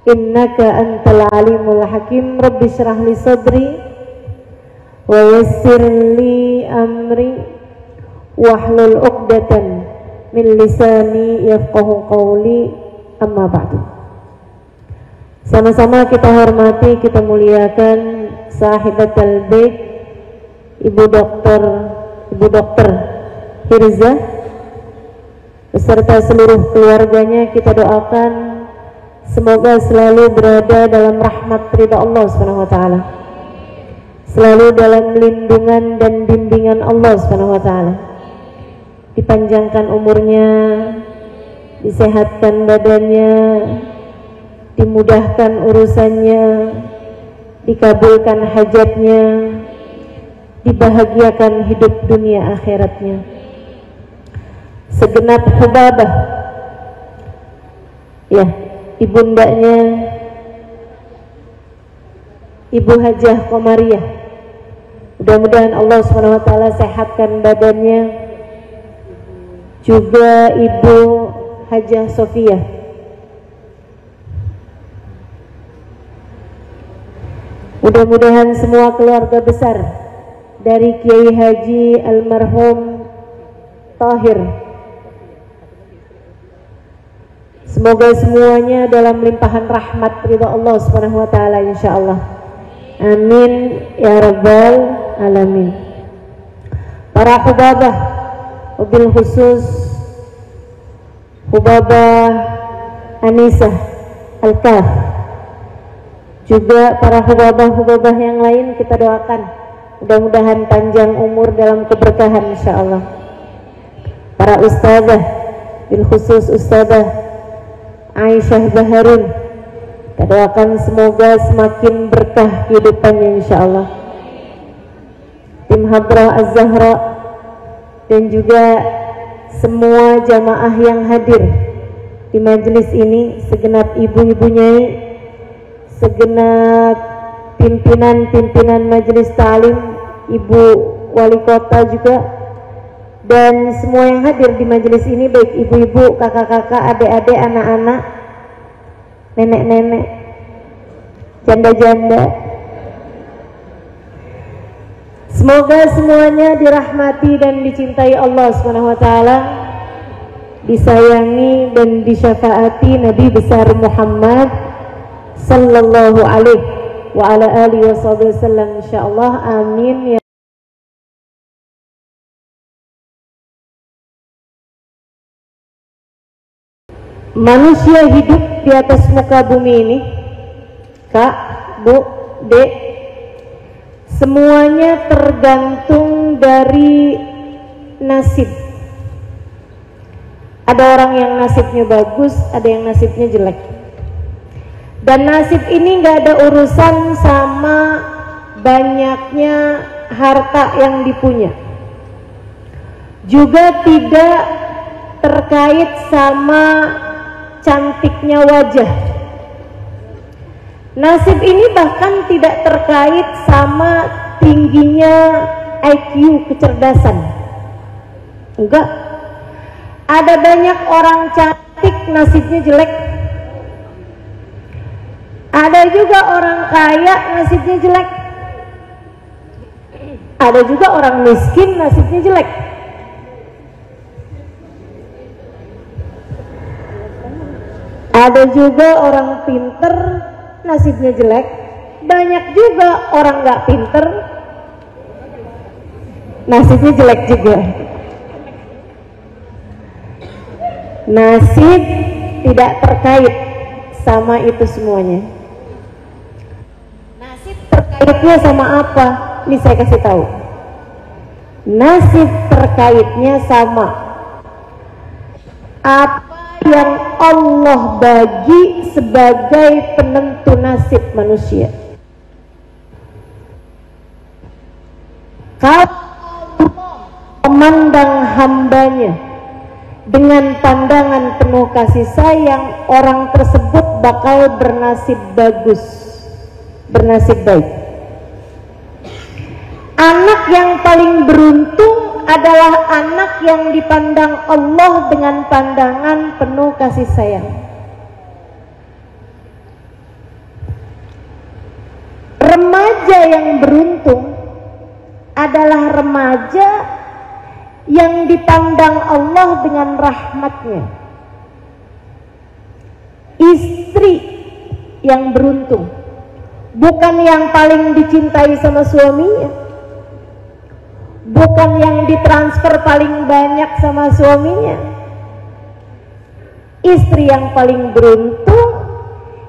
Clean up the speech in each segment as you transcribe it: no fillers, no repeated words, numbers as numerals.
innaka antal alimul hakim. Rabbi shrah li sadri wa yassir li amri wahlul 'uqdatan min lisani yafqahu qawli. Amma ba'du. Sama-sama kita hormati, kita muliakan sahibatul bait Ibu Dokter Hirza beserta seluruh keluarganya. Kita doakan semoga selalu berada dalam rahmat ridha Allah Subhanahu wa taala, selalu dalam lindungan dan bimbingan Allah Subhanahu wa taala. Dipanjangkan umurnya, disehatkan badannya, dimudahkan urusannya, dikabulkan hajatnya, dibahagiakan hidup dunia akhiratnya. Segenap Hubabah, ya, ibundanya Ibu Hajah Komariah, mudah-mudahan Allah SWT sehatkan badannya. Juga Ibu Hajah Sofia, mudah-mudahan semua keluarga besar dari Kiai Haji almarhum Tahir, semoga semuanya dalam limpahan rahmat ridha Allah Subhanahu wa taala insyaallah. Amin ya rabbal alamin. Para hubabah, wabil khusus Hubabah Anisah Al-Kaf, juga para hubabah-hubabah yang lain kita doakan mudah-mudahan panjang umur dalam keberkahan insyaallah. Para ustazah, bil khusus Ustazah Aisyah Baharun, kita doakan semoga semakin berkah kehidupannya insyaallah. Tim Hadrah Az-Zahra dan juga semua jamaah yang hadir di majelis ini, segenap ibu-ibu nyai, segenap pimpinan majelis ta'lim, ibu wali kota juga, dan semua yang hadir di majelis ini, baik ibu-ibu, kakak-kakak, adik-adik, anak-anak, nenek-nenek, janda-janda. Semoga semuanya dirahmati dan dicintai Allah Subhanahu wa taala, disayangi dan disyafaati Nabi besar Muhammad sallallahu alaihi wa ala alihi wasallam insyaallah. Amin ya. Manusia hidup di atas muka bumi ini, Kak, Bu, Dek, semuanya tergantung dari nasib. Ada orang yang nasibnya bagus, ada yang nasibnya jelek. Dan nasib ini gak ada urusan sama banyaknya harta yang dipunya, juga tidak terkait sama cantiknya wajah. Nasib ini bahkan tidak terkait sama tingginya IQ, kecerdasan. Enggak. Ada banyak orang cantik nasibnya jelek. Ada juga orang kaya nasibnya jelek. Ada juga orang miskin nasibnya jelek. Ada juga orang pinter nasibnya jelek. Banyak juga orang nggak pinter nasibnya jelek juga. Nasib tidak terkait sama itu semuanya. Nasib terkaitnya sama apa? Ini saya kasih tahu. Nasib terkaitnya sama apa yang Allah bagi sebagai penentu nasib manusia. Kalau Allah memandang hambanya dengan pandangan penuh kasih sayang, orang tersebut bakal bernasib bagus, bernasib baik. Anak yang paling beruntung adalah anak yang dipandang Allah dengan pandangan penuh kasih sayang. remaja yang beruntung adalah remaja yang dipandang Allah dengan rahmatnya. Istri yang beruntung, bukan yang paling dicintai sama suaminya, bukan yang ditransfer paling banyak sama suaminya. Istri yang paling beruntung,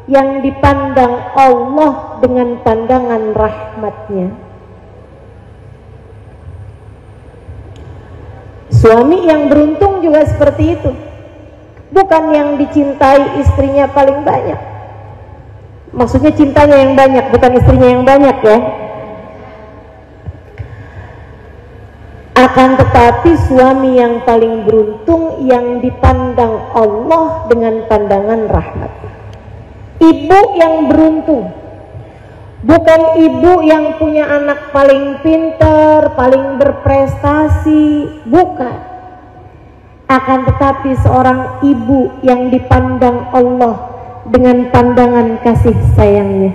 yang dipandang Allah dengan pandangan rahmatnya. Suami yang beruntung juga seperti itu, bukan yang dicintai istrinya paling banyak. Maksudnya cintanya yang banyak, bukan istrinya yang banyak ya. Akan tetapi suami yang paling beruntung, yang dipandang Allah dengan pandangan rahmat. Ibu yang beruntung, bukan ibu yang punya anak paling pintar, paling berprestasi, bukan. Akan tetapi seorang ibu yang dipandang Allah dengan pandangan kasih sayangnya.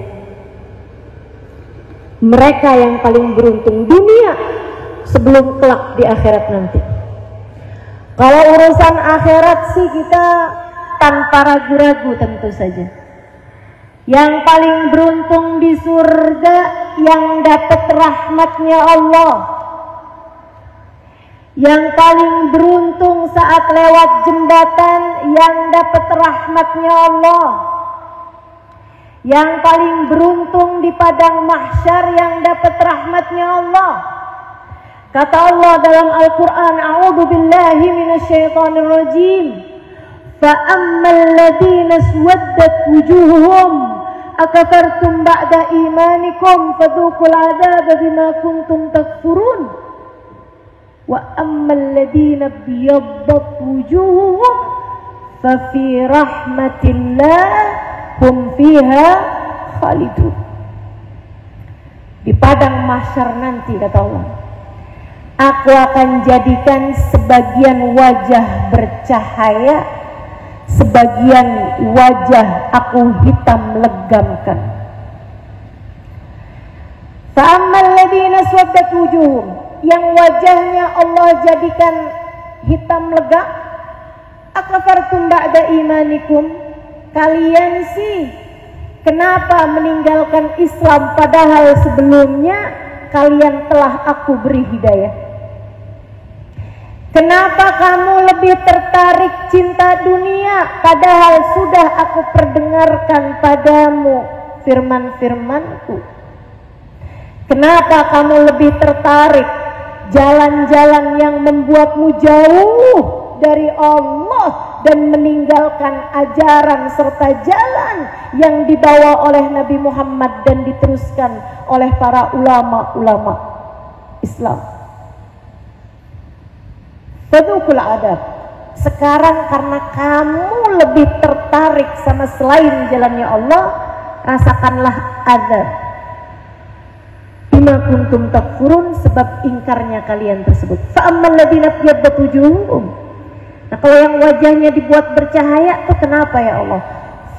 Mereka yang paling beruntung dunia sebelum kelak di akhirat nanti. Kalau urusan akhirat sih kita tanpa ragu-ragu tentu saja. Yang paling beruntung di surga yang dapat rahmatnya Allah. Yang paling beruntung saat lewat jembatan yang dapat rahmatnya Allah. Yang paling beruntung di padang mahsyar yang dapat rahmatnya Allah. Kata Allah dalam Al-Quran, A'udhu billahi minasyaitanir rajim. Fa'ammal ladhina swaddat wujuhuhum akafartum ba'da imanikum fadhuqul adaba bima kuntum takfurun. Wa ammal ladhina biyaddat wujuhuhum fafi rahmatillah hum fiha khalidun. Di padang mahsyar nanti kata Allah, aku akan jadikan sebagian wajah bercahaya, sebagian wajah aku hitam legamkan. Fa'ammal ladhina swaddat wujuhum, yang wajahnya Allah jadikan hitam legam, akafartum ba'da imanikum, kalian sih kenapa meninggalkan Islam padahal sebelumnya kalian telah aku beri hidayah? Kenapa kamu lebih tertarik cinta dunia padahal sudah aku perdengarkan padamu firman-firmanku? Kenapa kamu lebih tertarik jalan-jalan yang membuatmu jauh dari Allah dan meninggalkan ajaran serta jalan yang dibawa oleh Nabi Muhammad dan diteruskan oleh para ulama-ulama Islam? Fadhuqul adab. Sekarang karena kamu lebih tertarik sama selain jalannya Allah, rasakanlah azab. Bima kuntum takfurun, sebab ingkarnya kalian tersebut. Fa'ammal ladhina biyaddat wujuhum. Nah, kalau yang wajahnya dibuat bercahaya itu kenapa ya Allah?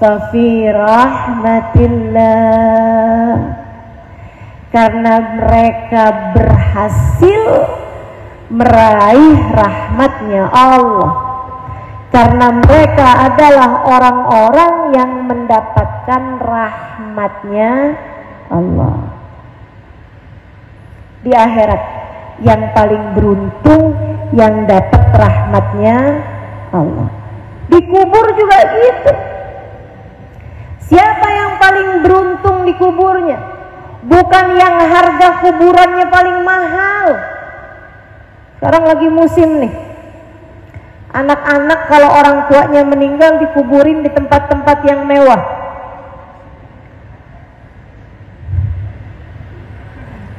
Fa fi rahmatillah. Karena mereka berhasil meraih rahmatnya Allah. Karena mereka adalah orang-orang yang mendapatkan rahmatnya Allah. Di akhirat yang paling beruntung yang dapat rahmatnya Allah. Di kubur juga gitu. Siapa yang paling beruntung di kuburnya? Bukan yang harga kuburannya paling mahal. Sekarang lagi musim nih, anak-anak kalau orang tuanya meninggal dikuburin di tempat-tempat yang mewah.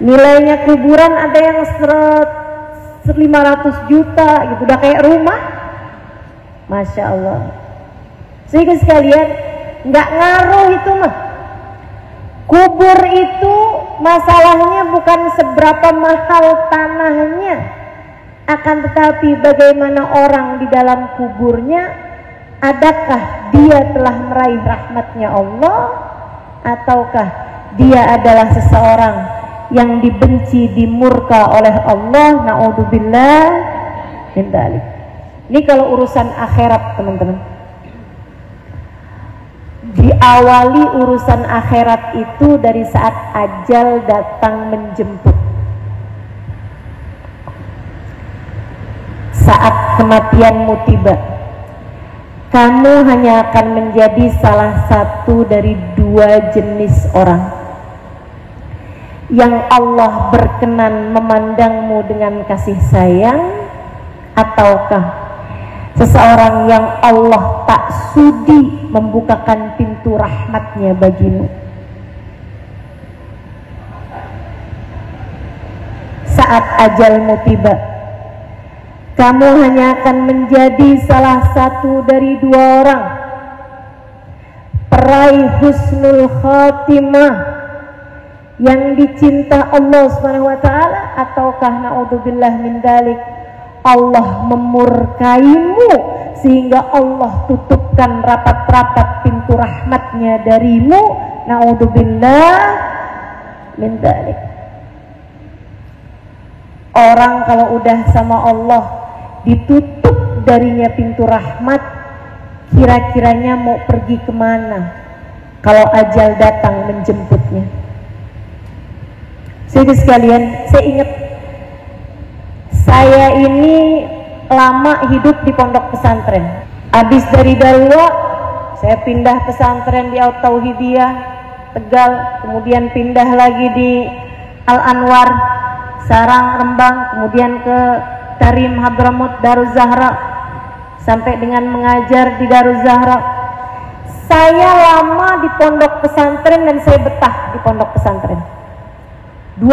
Nilainya kuburan ada yang 500 juta gitu, udah kayak rumah. Masya Allah. Sehingga sekalian, nggak ngaruh itu mah. Kubur itu masalahnya bukan seberapa mahal tanahnya, akan tetapi bagaimana orang di dalam kuburnya. Adakah dia telah meraih rahmatnya Allah, ataukah dia adalah seseorang yang dibenci, dimurka oleh Allah. Na'udzubillah min dzalik. Ini kalau urusan akhirat, teman-teman. Diawali urusan akhirat itu dari saat ajal datang menjemput. Saat kematianmu tiba, kamu hanya akan menjadi salah satu dari dua jenis orang yang Allah berkenan memandangmu dengan kasih sayang, ataukah seseorang yang Allah tak sudi membukakan pintu rahmatnya bagimu. Saat ajalmu tiba, kamu hanya akan menjadi salah satu dari dua orang peraih husnul khatimah yang dicinta Allah Subhanahu wa taala, ataukah naudzubillah min dzalik, Allah memurkaimu sehingga Allah tutupkan rapat-rapat pintu rahmatnya darimu. Naudzubillah min dzalik. Orang kalau udah sama Allah ditutup darinya pintu rahmat, kira-kiranya mau pergi kemana kalau ajal datang menjemputnya? Saudara sekalian, saya ingat saya ini lama hidup di pondok pesantren. Habis dari Darua, saya pindah pesantren di Al-Tauhidiyah Tegal, kemudian pindah lagi di Al-Anwar Sarang Rembang, kemudian ke Tarim Hadramut Daruz Zahra, sampai dengan mengajar di Daruz Zahra. Saya lama di pondok pesantren dan saya betah di pondok pesantren. 12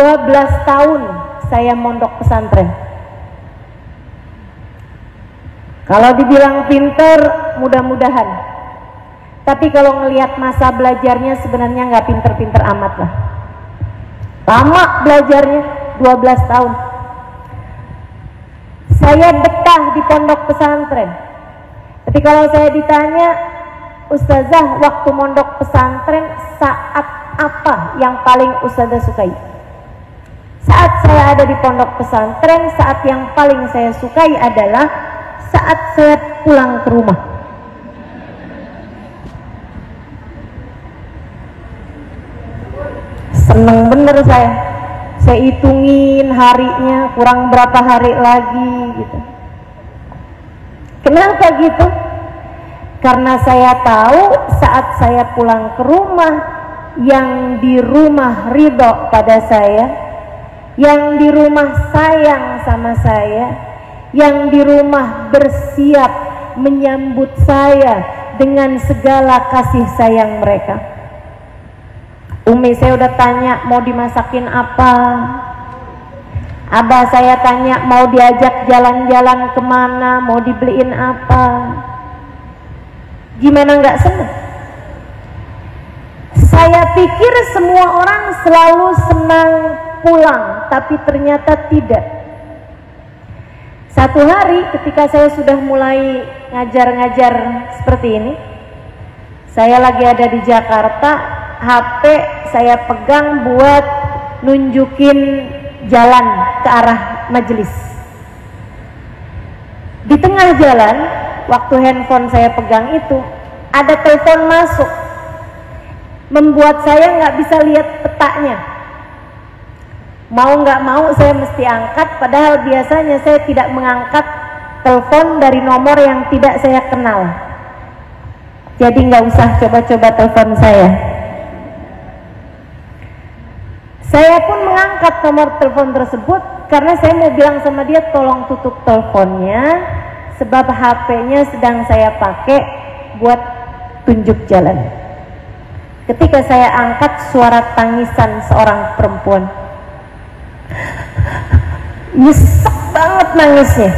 tahun saya mondok pesantren. Kalau dibilang pinter, mudah-mudahan. Tapi kalau ngelihat masa belajarnya sebenarnya nggak pinter-pinter amat lah. Lama belajarnya, 12 tahun. Saya betah di pondok pesantren. Tapi kalau saya ditanya, Ustazah, waktu mondok pesantren saat apa yang paling Ustazah sukai? Saat saya ada di pondok pesantren, saat yang paling saya sukai adalah saat saya pulang ke rumah. Seneng bener saya hitungin harinya, kurang berapa hari lagi gitu. Kenapa gitu? Karena saya tahu saat saya pulang ke rumah, yang di rumah ridho pada saya, yang di rumah sayang sama saya, yang di rumah bersiap menyambut saya dengan segala kasih sayang mereka. Umi saya udah tanya mau dimasakin apa, abah saya tanya mau diajak jalan-jalan kemana, mau dibeliin apa. Gimana nggak senang? Saya pikir semua orang selalu senang pulang, tapi ternyata tidak. Satu hari ketika saya sudah mulai ngajar-ngajar seperti ini, saya lagi ada di Jakarta, HP saya pegang buat nunjukin jalan ke arah majelis. Di tengah jalan, waktu handphone saya pegang itu, ada telepon masuk, membuat saya nggak bisa lihat petanya. Mau nggak mau saya mesti angkat, padahal biasanya saya tidak mengangkat telepon dari nomor yang tidak saya kenal. Jadi nggak usah coba-coba telepon saya. Saya pun mengangkat nomor telepon tersebut karena saya mau bilang sama dia tolong tutup teleponnya, sebab HP-nya sedang saya pakai buat tunjuk jalan. Ketika saya angkat, suara tangisan seorang perempuan. Nyesek banget nangisnya.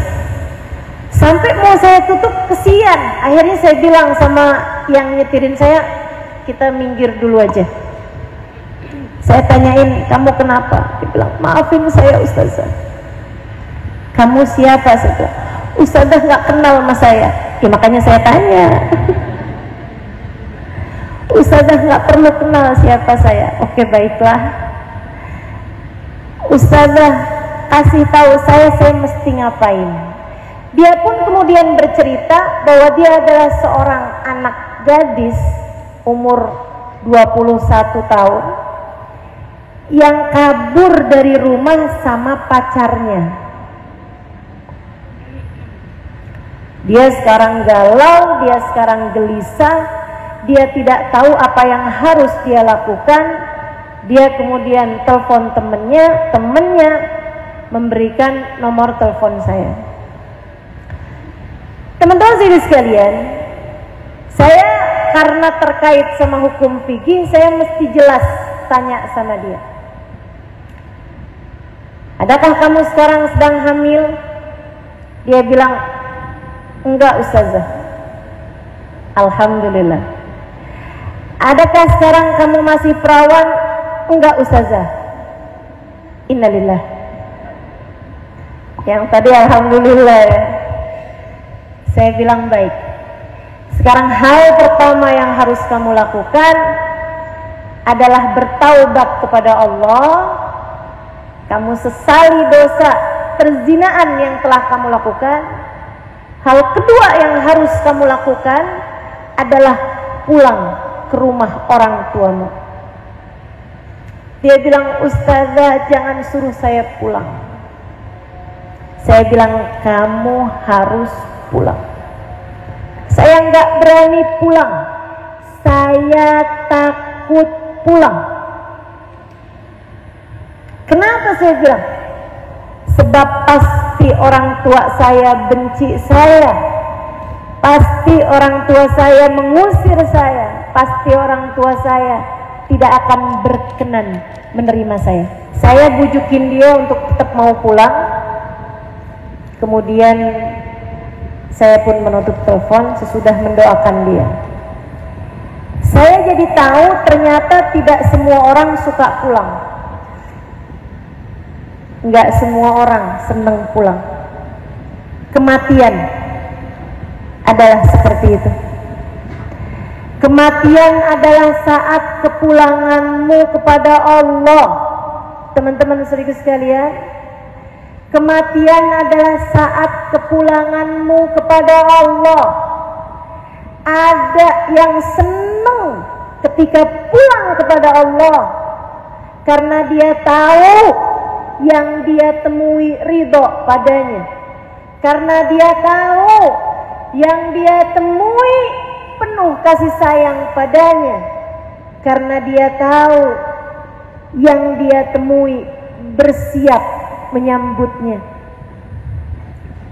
Sampai mau saya tutup, kesian. Akhirnya saya bilang sama yang nyetirin saya, kita minggir dulu aja. Saya tanyain, kamu kenapa? Dia bilang, maafin saya Ustazah. Kamu siapa? Saya bilang, Ustazah nggak kenal sama saya. Ya makanya saya tanya. Ustazah nggak perlu kenal siapa saya. Oke, baiklah. Ustazah kasih tahu saya mesti ngapain. Dia pun kemudian bercerita bahwa dia adalah seorang anak gadis umur 21 tahun yang kabur dari rumah sama pacarnya. Dia sekarang galau, dia sekarang gelisah, dia tidak tahu apa yang harus dia lakukan. Dia kemudian telepon temennya memberikan nomor telepon saya. Teman-teman sekalian, saya karena terkait sama hukum fikih, saya mesti jelas tanya sama dia. Adakah kamu sekarang sedang hamil? Dia bilang, enggak Ustazah. Alhamdulillah. Adakah sekarang kamu masih perawan? Enggak Ustazah. Innalillah. Yang tadi alhamdulillah ya. Saya bilang baik. Sekarang hal pertama yang harus kamu lakukan adalah bertaubat kepada Allah. Kamu sesali dosa perzinaan yang telah kamu lakukan. Hal kedua yang harus kamu lakukan adalah pulang ke rumah orang tuamu. Dia bilang, Ustazah jangan suruh saya pulang. Saya bilang, kamu harus pulang. Saya nggak berani pulang. Saya takut pulang. Kenapa saya bilang? Sebab pasti orang tua saya benci saya. Pasti orang tua saya mengusir saya. Pasti orang tua saya tidak akan berkenan menerima saya. Saya bujukin dia untuk tetap mau pulang. Kemudian saya pun menutup telepon sesudah mendoakan dia. Saya jadi tahu ternyata tidak semua orang suka pulang. Enggak semua orang senang pulang. Kematian adalah seperti itu. Kematian adalah saat kepulanganmu kepada Allah. Teman-teman saudara sekalian, kematian adalah saat kepulanganmu kepada Allah. Ada yang senang ketika pulang kepada Allah karena dia tahu yang dia temui ridho padanya, karena dia tahu yang dia temui penuh kasih sayang padanya, karena dia tahu yang dia temui bersiap menyambutnya.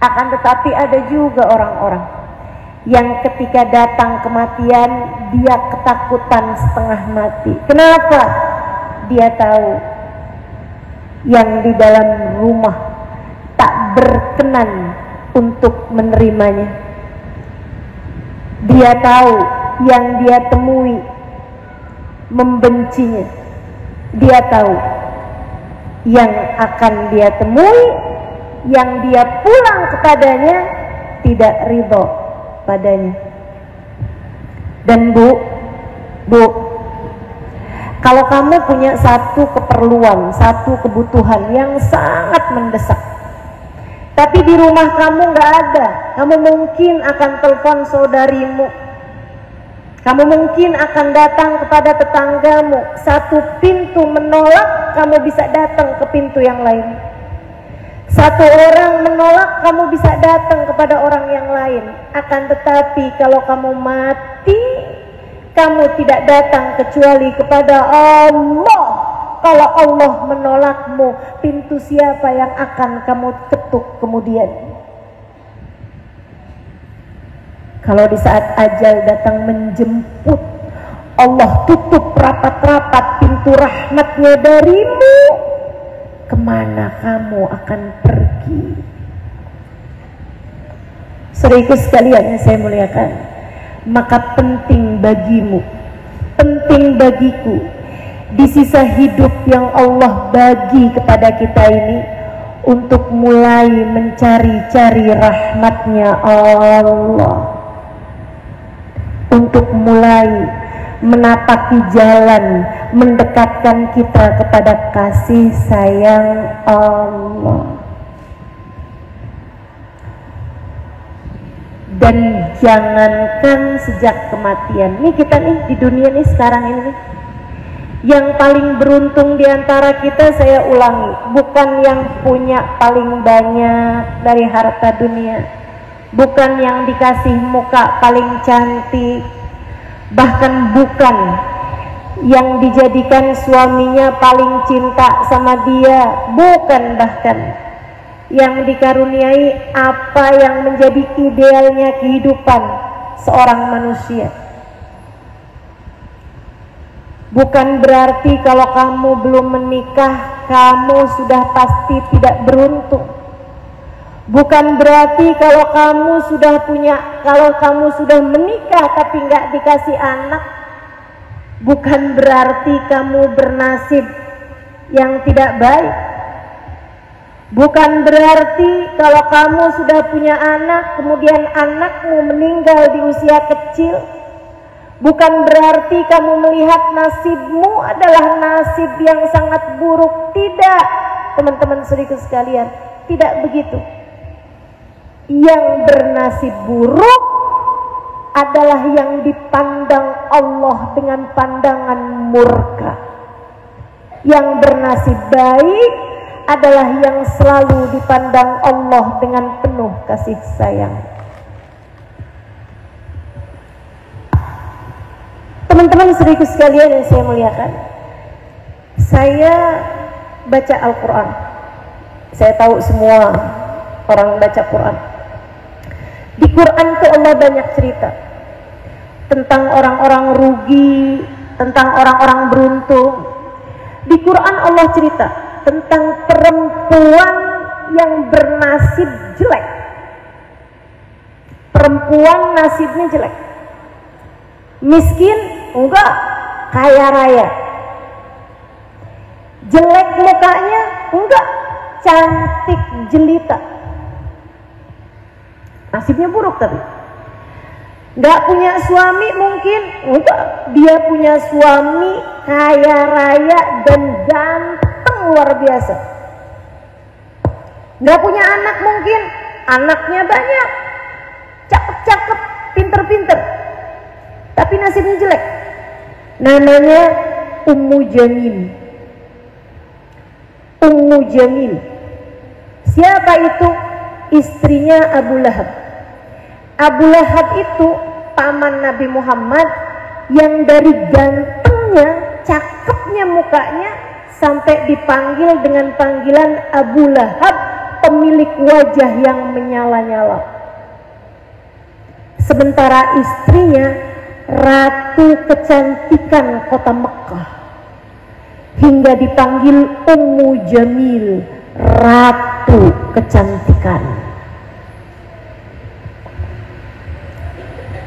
Akan tetapi ada juga orang-orang yang ketika datang kematian dia ketakutan setengah mati. Kenapa? Dia tahu yang di dalam rumah tak berkenan untuk menerimanya. Dia tahu yang dia temui membencinya. Dia tahu yang akan dia temui, yang dia pulang kepadanya tidak ridho padanya. Dan bu, kalau kamu punya satu keperluan, satu kebutuhan yang sangat mendesak, tapi di rumah kamu nggak ada, kamu mungkin akan telepon saudarimu, kamu mungkin akan datang kepada tetanggamu. Satu pintu menolak, kamu bisa datang ke pintu yang lain. Satu orang menolak, kamu bisa datang kepada orang yang lain. Akan tetapi kalau kamu mati, kamu tidak datang kecuali kepada Allah. Kalau Allah menolakmu, pintu siapa yang akan kamu ketuk kemudian? Kalau di saat ajal datang menjemput, Allah tutup rapat-rapat pintu rahmatnya darimu, kemana kamu akan pergi? Saudaraku sekalian yang saya muliakan, maka penting bagimu, penting bagiku, di sisa hidup yang Allah bagi kepada kita ini, untuk mulai mencari-cari rahmatnya Allah, untuk mulai menapaki jalan mendekatkan kita kepada kasih sayang Allah. Dan jangankan sejak kematian, nih kita nih di dunia nih sekarang ini nih, yang paling beruntung diantara kita, saya ulangi, bukan yang punya paling banyak dari harta dunia, bukan yang dikasih muka paling cantik, bahkan bukan yang dijadikan suaminya paling cinta sama dia, bukan bahkan yang dikaruniai apa yang menjadi idealnya kehidupan seorang manusia. Bukan berarti kalau kamu belum menikah kamu sudah pasti tidak beruntung. Bukan berarti kalau kamu sudah menikah tapi nggak dikasih anak, bukan berarti kamu bernasib yang tidak baik. Bukan berarti kalau kamu sudah punya anak kemudian anakmu meninggal di usia kecil, bukan berarti kamu melihat nasibmu adalah nasib yang sangat buruk. Tidak, teman-teman saudaraku sekalian, tidak begitu. Yang bernasib buruk adalah yang dipandang Allah dengan pandangan murka. Yang bernasib baik adalah yang selalu dipandang Allah dengan penuh kasih sayang. Teman-teman saudaraku sekalian yang saya muliakan, saya baca Al-Quran. Saya tahu semua orang baca Quran. Di Quran itu Allah banyak cerita tentang orang-orang rugi, tentang orang-orang beruntung. Di Quran Allah cerita tentang perempuan yang bernasib jelek. Perempuan nasibnya jelek. Miskin? Enggak. Kaya raya. Jelek mukanya? Enggak. Cantik jelita. Nasibnya buruk tapi. Enggak punya suami mungkin? Enggak. Dia punya suami kaya raya dan ganteng luar biasa. Enggak punya anak mungkin? Anaknya banyak. Cakep-cakep, pinter-pinter. Tapi nasibnya jelek. Namanya Ummu Jamil. Ummu Jamil. Siapa itu? Istrinya Abu Lahab. Abu Lahab itu paman Nabi Muhammad yang dari gantengnya, cakepnya mukanya sampai dipanggil dengan panggilan Abu Lahab, pemilik wajah yang menyala-nyala. Sementara istrinya ratu kecantikan kota Mekah, hingga dipanggil Ummu Jamil, ratu kecantikan.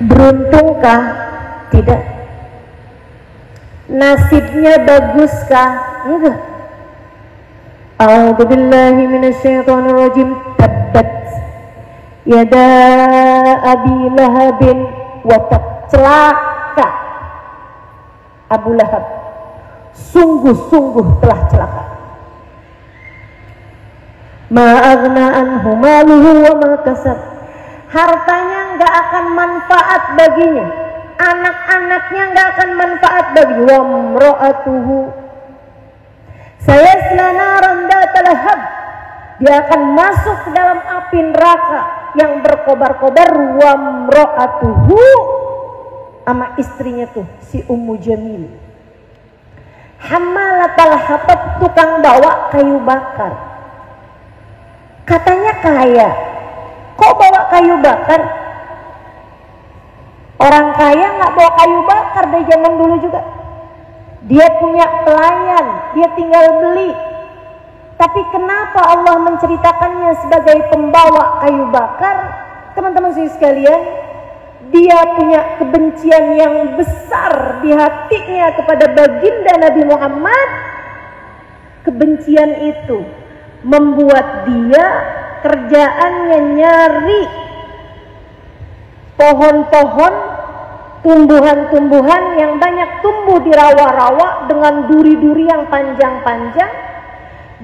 Beruntungkah? Tidak. Nasibnya baguskah? Enggak. A'udzubillahi minasyaitonir rajim. Tabbat yada Abi Lahabin wa tab. Celaka Abu Lahab, sungguh-sungguh telah celaka. Ma aghna anhu maluhu wa ma kasab. Hartanya enggak akan manfaat baginya, anak-anaknya enggak akan manfaat baginya. Wa imra'atuhu sayasla naran dzata lahab. Dia akan masuk ke dalam api neraka yang berkobar-kobar. Wa imra'atuhu, sama istrinya tuh si Ummu Jamil, hammalatal hatab, tukang bawa kayu bakar. Katanya kaya, kok bawa kayu bakar? Orang kaya nggak bawa kayu bakar dari zaman dulu juga. Dia punya pelayan, dia tinggal beli. Tapi kenapa Allah menceritakannya sebagai pembawa kayu bakar? Teman-teman sekalian, dia punya kebencian yang besar di hatinya kepada baginda Nabi Muhammad. Kebencian itu membuat dia kerjaannya nyari pohon-pohon tumbuhan-tumbuhan yang banyak tumbuh di rawa-rawa dengan duri-duri yang panjang-panjang,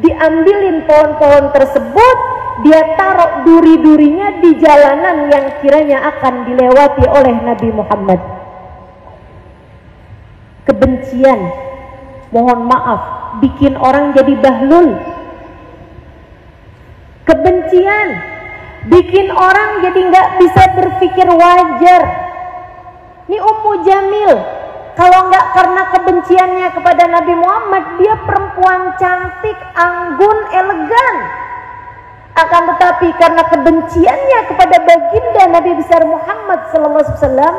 diambilin pohon-pohon tersebut, dia taruh duri-durinya di jalanan yang kiranya akan dilewati oleh Nabi Muhammad. Kebencian, mohon maaf, bikin orang jadi bahlul. Kebencian bikin orang jadi nggak bisa berpikir wajar. Ini Ummu Jamil, kalau nggak karena kebenciannya kepada Nabi Muhammad, dia perempuan cantik, anggun, elegan. Akan tetapi karena kebenciannya kepada baginda Nabi besar Muhammad SAW,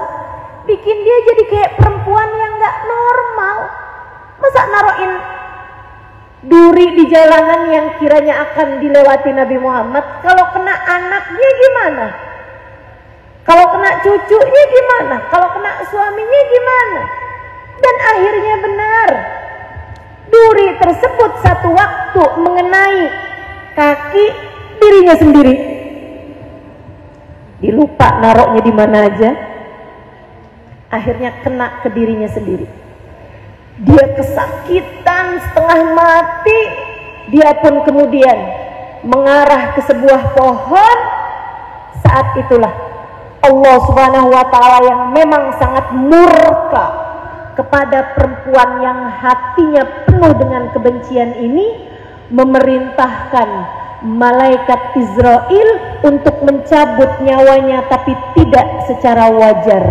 bikin dia jadi kayak perempuan yang nggak normal. Masa naruhin duri di jalanan yang kiranya akan dilewati Nabi Muhammad? Kalau kena anaknya gimana? Kalau kena cucunya gimana? Kalau kena suaminya gimana? Dan akhirnya benar, duri tersebut satu waktu mengenai kaki dirinya sendiri. Dilupa naroknya di mana aja, akhirnya kena ke dirinya sendiri. Dia kesakitan setengah mati. Dia pun kemudian mengarah ke sebuah pohon. Saat itulah Allah Subhanahu wa ta'ala yang memang sangat murka kepada perempuan yang hatinya penuh dengan kebencian ini, memerintahkan malaikat Israel untuk mencabut nyawanya, tapi tidak secara wajar.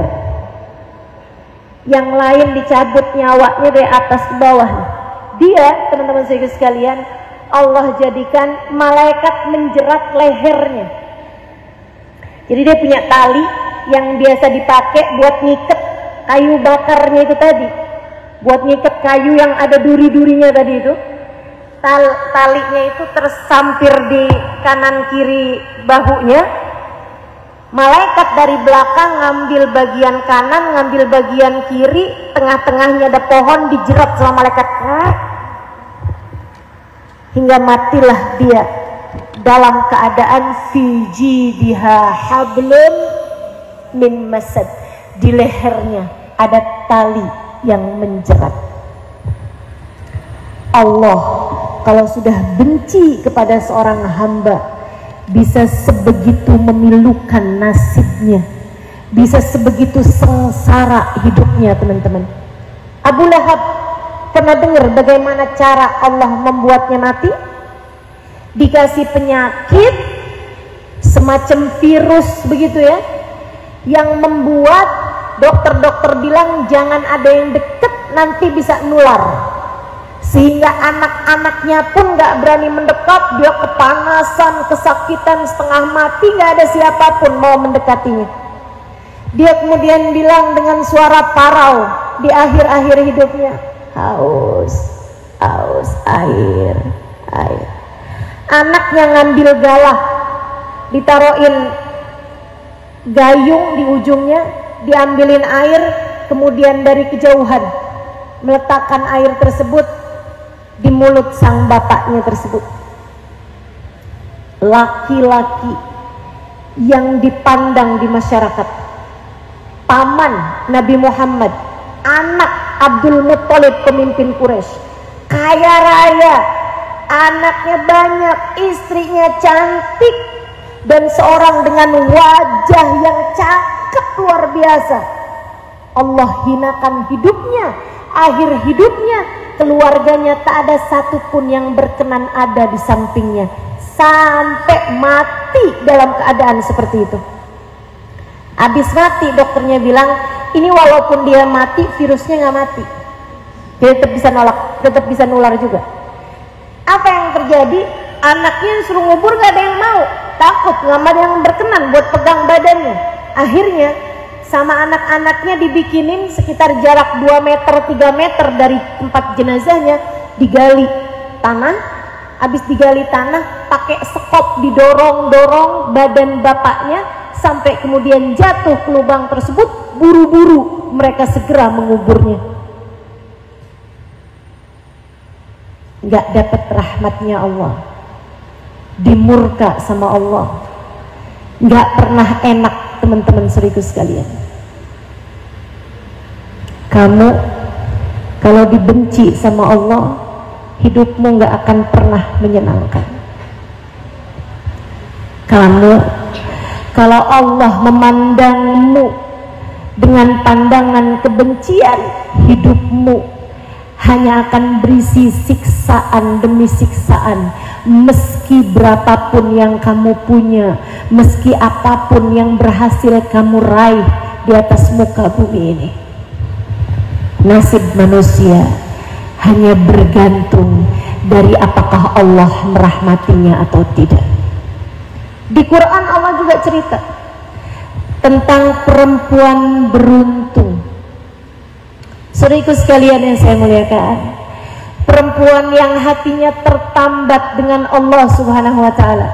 Yang lain dicabut nyawanya dari atas ke bawah. Dia, teman-teman sekalian, Allah jadikan malaikat menjerat lehernya. Jadi dia punya tali yang biasa dipakai buat ngiket kayu bakarnya itu tadi, buat ngiket kayu yang ada duri-durinya tadi itu. Talinya itu tersampir di kanan kiri bahunya. Malaikat dari belakang ngambil bagian kanan, ngambil bagian kiri, tengah-tengahnya ada pohon, dijerat sama malaikat hingga matilah dia dalam keadaan fi jidha hablum min masad. Di lehernya ada tali yang menjerat. Allah kalau sudah benci kepada seorang hamba, bisa sebegitu memilukan nasibnya, bisa sebegitu sengsara hidupnya, teman-teman. Abu Lahab, pernah dengar bagaimana cara Allah membuatnya mati? Dikasih penyakit semacam virus begitu ya, yang membuat dokter-dokter bilang jangan ada yang deket, nanti bisa nular. Sehingga anak-anaknya pun gak berani mendekat, dia kepanasan, kesakitan, setengah mati, gak ada siapapun mau mendekatinya. Dia kemudian bilang dengan suara parau di akhir-akhir hidupnya, haus, haus, air, air. Anaknya ngambil galah, ditaruhin gayung di ujungnya, diambilin air, kemudian dari kejauhan meletakkan air tersebut di mulut sang bapaknya tersebut. Laki-laki yang dipandang di masyarakat, paman Nabi Muhammad, anak Abdul Muttalib, pemimpin Quraisy, kaya raya, anaknya banyak, istrinya cantik, dan seorang dengan wajah yang cakep luar biasa. Allah hinakan hidupnya, akhir hidupnya keluarganya tak ada satupun yang berkenan ada di sampingnya, sampai mati dalam keadaan seperti itu. Habis mati dokternya bilang, ini walaupun dia mati, virusnya nggak mati, dia tetap bisa nolak, tetap bisa nular juga. Apa yang terjadi? Anaknya suruh ngubur, gak ada yang mau, takut, gak ada yang berkenan buat pegang badannya. Akhirnya sama anak-anaknya dibikinin sekitar jarak 2 meter 3 meter dari tempat jenazahnya, digali tanah. Habis digali tanah, pakai sekop didorong-dorong badan bapaknya sampai kemudian jatuh ke lubang tersebut. Buru-buru mereka segera menguburnya. Gak dapat rahmatnya Allah, dimurka sama Allah. Gak pernah enak, teman-teman serius sekalian. Kamu kalau dibenci sama Allah, hidupmu gak akan pernah menyenangkan. Kamu kalau Allah memandangmu dengan pandangan kebencian, hidupmu hanya akan berisi siksaan demi siksaan. Meski berapapun yang kamu punya, meski apapun yang berhasil kamu raih di atas muka bumi ini, nasib manusia hanya bergantung dari apakah Allah merahmatinya atau tidak. Di Quran Allah juga cerita tentang perempuan beruntung. Saudaraku sekalian yang saya muliakan, perempuan yang hatinya tertambat dengan Allah Subhanahu wa taala,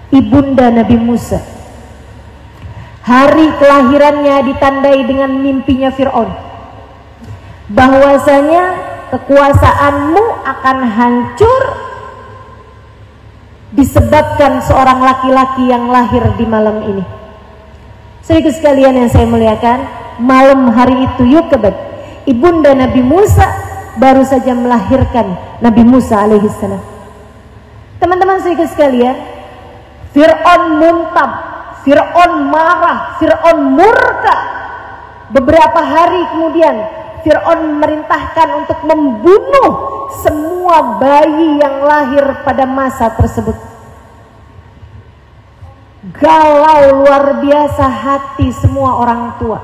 ibunda Nabi Musa. Hari kelahirannya ditandai dengan mimpinya Fir'aun, bahwasanya kekuasaanmu akan hancur disebabkan seorang laki-laki yang lahir di malam ini. Saudaraku sekalian yang saya muliakan, malam hari itu Yukabad, ibunda Nabi Musa, baru saja melahirkan Nabi Musa alaihissalam. Teman-teman saudaraku sekalian, Fir'aun muntab, Fir'aun marah, Fir'aun murka. Beberapa hari kemudian Fir'aun memerintahkan untuk membunuh semua bayi yang lahir pada masa tersebut. Galau luar biasa hati semua orang tua.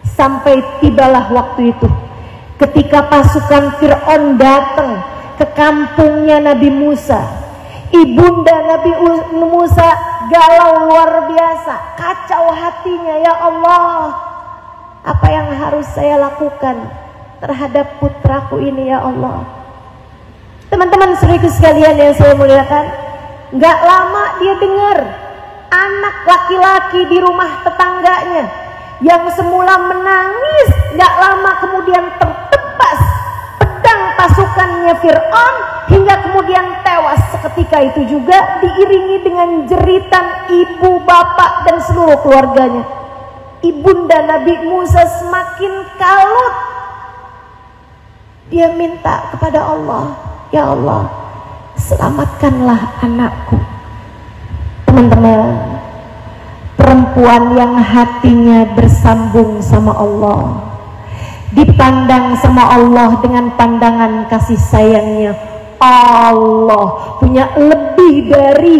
Sampai tibalah waktu itu ketika pasukan Fir'aun datang ke kampungnya Nabi Musa. Ibunda Nabi Musa galau luar biasa, kacau hatinya. Ya Allah, apa yang harus saya lakukan terhadap putraku ini ya Allah? Teman-teman saudaraku sekalian yang saya muliakan, gak lama dia dengar anak laki-laki di rumah tetangganya yang semula menangis, gak lama kemudian tertebas pedang pasukannya Fir'aun hingga kemudian tewas seketika itu juga, diiringi dengan jeritan ibu, bapak, dan seluruh keluarganya. Ibunda Nabi Musa semakin kalut. Dia minta kepada Allah, ya Allah, selamatkanlah anakku. Teman-teman, perempuan yang hatinya bersambung sama Allah, dipandang sama Allah dengan pandangan kasih sayangnya, Allah punya lebih dari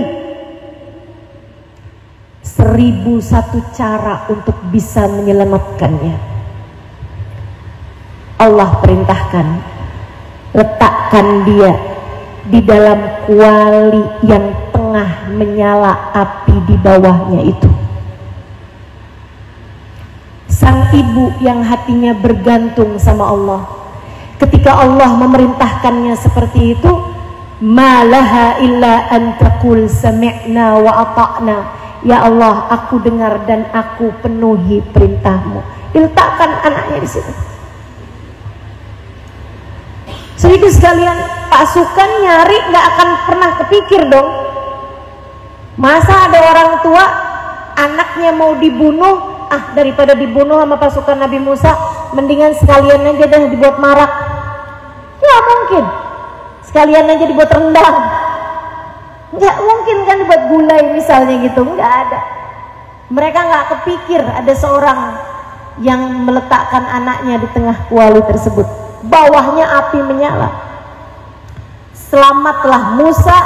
1001 cara untuk bisa menyelamatkannya. Allah perintahkan, letakkan dia di dalam kuali yang tengah menyala api di bawahnya itu. Sang ibu yang hatinya bergantung sama Allah, ketika Allah memerintahkannya seperti itu, malaha illa an taqul sami'na wa ata'na. Ya Allah, aku dengar dan aku penuhi perintahmu. Diletakkan anaknya di situ. Saudaraku sekalian, pasukan nyari nggak akan pernah kepikir dong. Masa ada orang tua anaknya mau dibunuh, daripada dibunuh sama pasukan Nabi Musa, mendingan sekalian aja dah dibuat marak. Ya mungkin. Sekalian aja dibuat rendang. Nggak mungkin kan dibuat gulai misalnya gitu, nggak ada. Mereka nggak kepikir ada seorang yang meletakkan anaknya di tengah kuali tersebut. Bawahnya api menyala. Selamatlah Musa,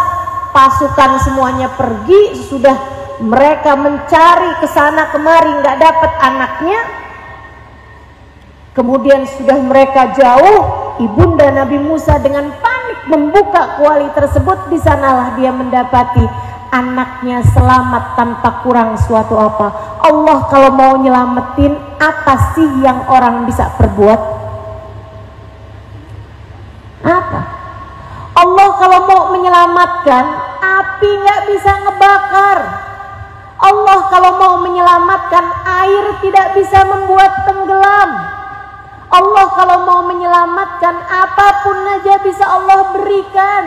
pasukan semuanya pergi. Sudah mereka mencari kesana kemari, nggak dapat anaknya. Kemudian sudah mereka jauh, ibunda Nabi Musa dengan panik membuka kuali tersebut. Di sanalah dia mendapati anaknya selamat tanpa kurang suatu apa. Allah kalau mau nyelamatin, apa sih yang orang bisa perbuat? Apa? Allah kalau mau menyelamatkan, api nggak bisa ngebakar. Allah kalau mau menyelamatkan, air tidak bisa membuat tenggelam. Allah kalau mau menyelamatkan, apapun aja bisa Allah berikan.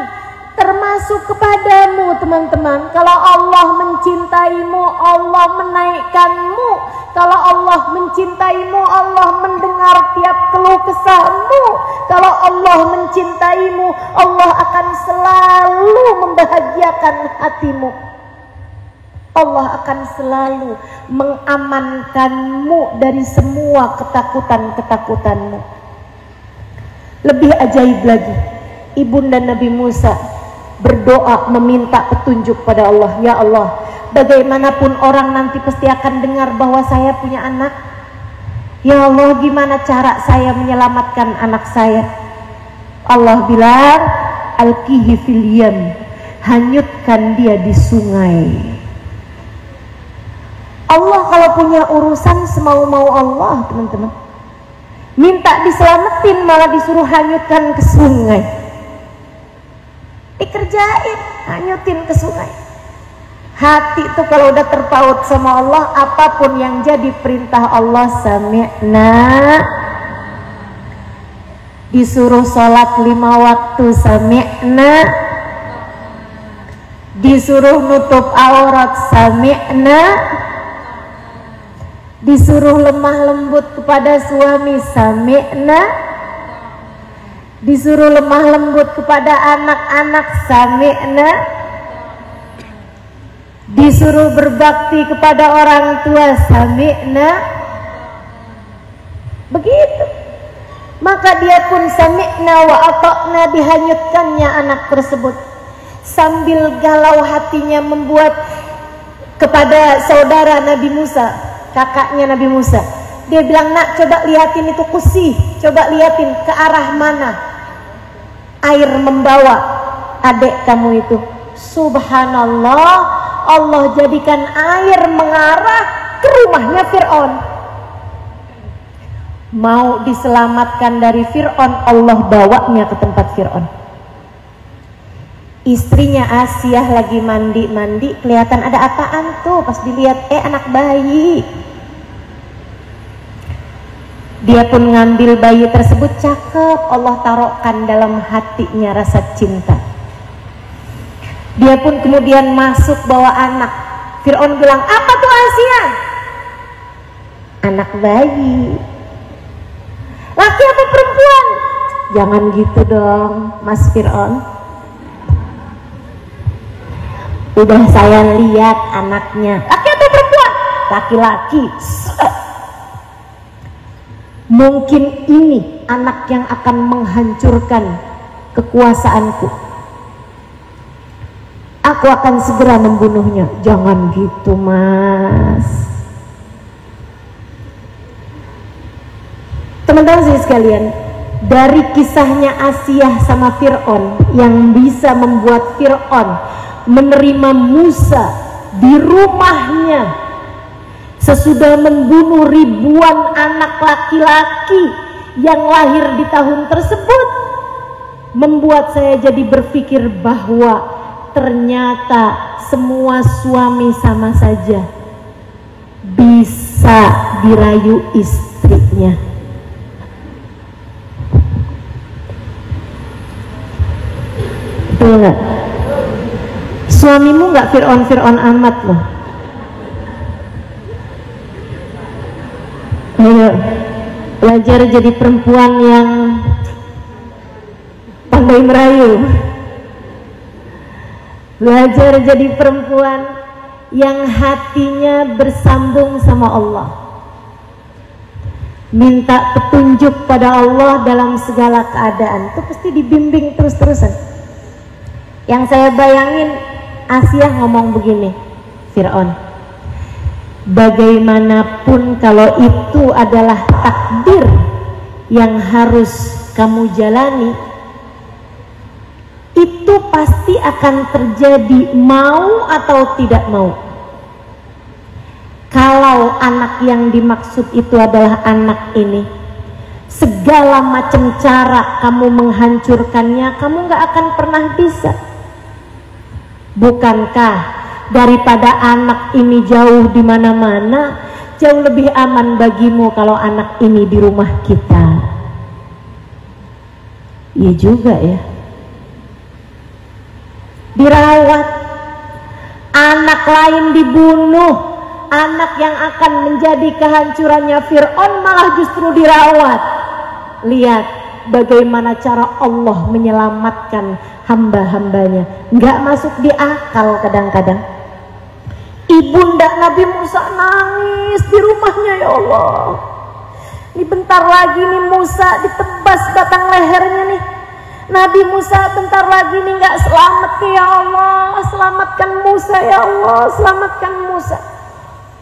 termasuk kepadamu teman-teman. Kalau Allah mencintaimu, Allah menaikkanmu. Kalau Allah mencintaimu, Allah mendengar tiap keluh kesahmu. Kalau Allah mencintaimu, Allah akan selalu membahagiakan hatimu. Allah akan selalu mengamankanmu dari semua ketakutan-ketakutanmu. Lebih ajaib lagi, ibunda Nabi Musa berdoa meminta petunjuk pada Allah. Ya Allah, bagaimanapun orang nanti pasti akan dengar bahwa saya punya anak. Ya Allah, gimana cara saya menyelamatkan anak saya? Allah bilang, alqihi fil yam, hanyutkan dia di sungai. Allah kalau punya urusan semau-mau Allah teman-teman. Minta diselamatin malah disuruh hanyutkan ke sungai. Dikerjain, hanyutin ke sungai. Hati itu kalau udah terpaut sama Allah, apapun yang jadi perintah Allah, sami'na. Disuruh sholat 5 waktu, sami'na. Disuruh nutup aurat, sami'na. Disuruh lemah lembut kepada suami, sami'na. Disuruh lemah lembut kepada anak-anak, sami'na. Disuruh berbakti kepada orang tua, sami'na. Begitu. Maka dia pun sami'na wa ata'na, dihanyutkannya anak tersebut. Sambil galau hatinya membuat kepada saudara Nabi Musa, kakaknya Nabi Musa, dia bilang, nak coba liatin itu kursi, coba liatin ke arah mana air membawa adik kamu itu. Subhanallah, Allah jadikan air mengarah ke rumahnya Fir'aun. Mau diselamatkan dari Fir'aun, Allah bawanya ke tempat Fir'aun. Istrinya Asiyah lagi mandi-mandi, kelihatan ada apaan tuh, pas dilihat anak bayi. Dia pun ngambil bayi tersebut, cakep, Allah taruhkan dalam hatinya rasa cinta. Dia pun kemudian masuk bawa anak. Fir'aun bilang, apa tuh Asiyah? Anak bayi. Laki apa perempuan? Jangan gitu dong Mas Fir'aun. Udah saya lihat anaknya. Laki atau perempuan? Laki-laki. Mungkin ini anak yang akan menghancurkan kekuasaanku. Aku akan segera membunuhnya. Jangan gitu Mas. Teman-teman sekalian, dari kisahnya Asiyah sama Fir'aun yang bisa membuat Fir'aun menerima Musa di rumahnya sesudah membunuh ribuan anak laki-laki yang lahir di tahun tersebut, membuat saya jadi berpikir bahwa ternyata semua suami sama saja bisa dirayu istrinya. Betul nggak? Suamimu nggak Fir'aun amat loh. Ayo belajar jadi perempuan yang pandai merayu. Belajar jadi perempuan yang hatinya bersambung sama Allah. Minta petunjuk pada Allah dalam segala keadaan. Itu pasti dibimbing terus-terusan. Yang saya bayangin, Asiyah ngomong begini, Fir'aun, bagaimanapun kalau itu adalah takdir yang harus kamu jalani, itu pasti akan terjadi mau atau tidak mau. Kalau anak yang dimaksud itu adalah anak ini, segala macam cara kamu menghancurkannya, kamu gak akan pernah bisa. Bukankah daripada anak ini jauh di mana-mana, jauh lebih aman bagimu kalau anak ini di rumah kita? Iya juga ya. dirawat, anak lain dibunuh, anak yang akan menjadi kehancurannya Fir'aun malah justru dirawat. Lihat bagaimana cara Allah menyelamatkan hamba-hambanya. Nggak masuk di akal kadang-kadang. Ibunda Nabi Musa nangis di rumahnya, ya Allah. Ini bentar lagi nih Musa ditebas batang lehernya nih. Nabi Musa bentar lagi nih nggak selamat nih, ya Allah. Selamatkan Musa, ya Allah. Selamatkan Musa.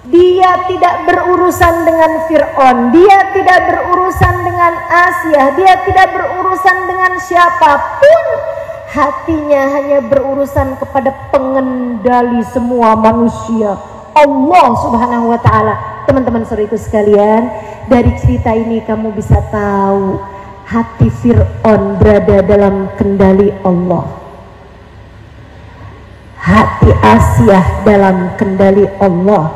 Dia tidak berurusan dengan Fir'aun, dia tidak berurusan dengan Asia, dia tidak berurusan dengan siapapun. Hatinya hanya berurusan kepada pengendali semua manusia, Allah Subhanahu wa ta'ala. Teman-teman saudaraku sekalian, dari cerita ini kamu bisa tahu hati Fir'aun berada dalam kendali Allah, hati Asia dalam kendali Allah,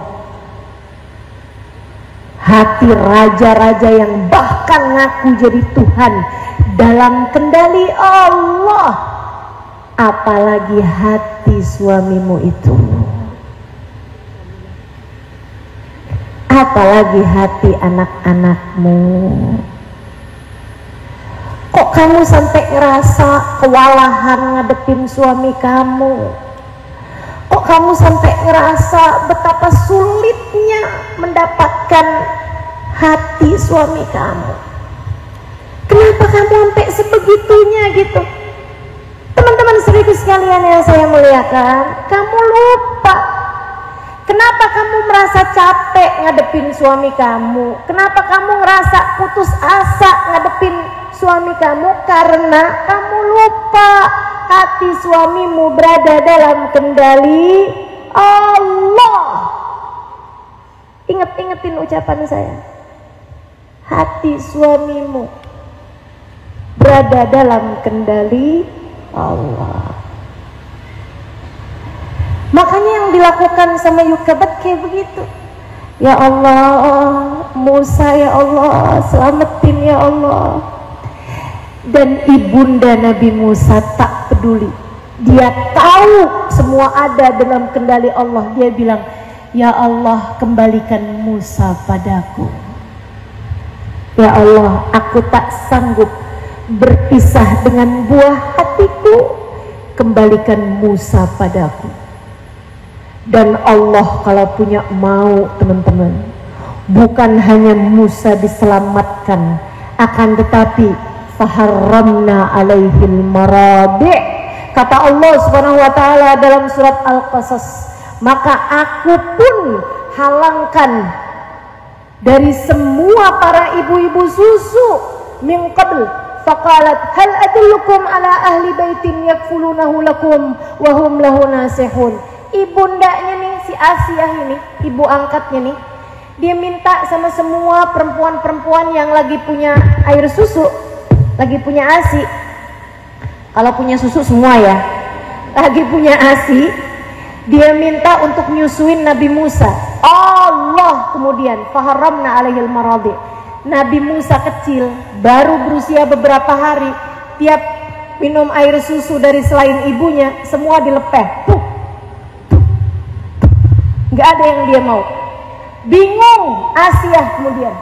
hati raja-raja yang bahkan ngaku jadi Tuhan dalam kendali Allah. Apalagi hati suamimu itu, apalagi hati anak-anakmu. Kok kamu sampai ngerasa kewalahan ngadepin suami kamu? Kok kamu sampai ngerasa betapa sulitnya mendapatkan hati suami kamu? Kenapa kamu sampai sebegitunya gitu? Teman-teman saudaraku sekalian yang saya muliakan, kamu lupa. Kenapa kamu merasa capek ngadepin suami kamu? Kenapa kamu ngerasa putus asa ngadepin suami kamu? Karena kamu lupa hati suamimu berada dalam kendali Allah. Ingat-ingetin ucapan saya. Hati suamimu berada dalam kendali Allah. Makanya yang dilakukan sama Yukabat kayak begitu. Ya Allah, Musa ya Allah, selamatin ya Allah. Dan ibunda Nabi Musa tak peduli. Dia tahu semua ada dalam kendali Allah. Dia bilang, ya Allah, kembalikan Musa padaku. Ya Allah, aku tak sanggup berpisah dengan buah hatiku, kembalikan Musa padaku. Dan Allah kalau punya mau, teman-teman, bukan hanya Musa diselamatkan, akan tetapi faharramna alaihil maradi'. Kata Allah Subhanahu wa ta'ala dalam surat Al-Qasas, maka aku pun halangkan dari semua para ibu-ibu susu min qabl. Faqalat hal adullukum ala ahli baitin yakfulunahu lakum wa hum lahu nasihun. Ibundanya nih, si Asia ini, ibu angkatnya nih, dia minta sama semua perempuan-perempuan yang lagi punya air susu, lagi punya ASI. Kalau punya susu semua ya, lagi punya ASI, dia minta untuk nyusuin Nabi Musa. Allah kemudian faharramna alaihil maradi'. Nabi Musa kecil, baru berusia beberapa hari, tiap minum air susu dari selain ibunya, semua dilepeh. Nggak ada yang dia mau. Bingung Asia kemudian.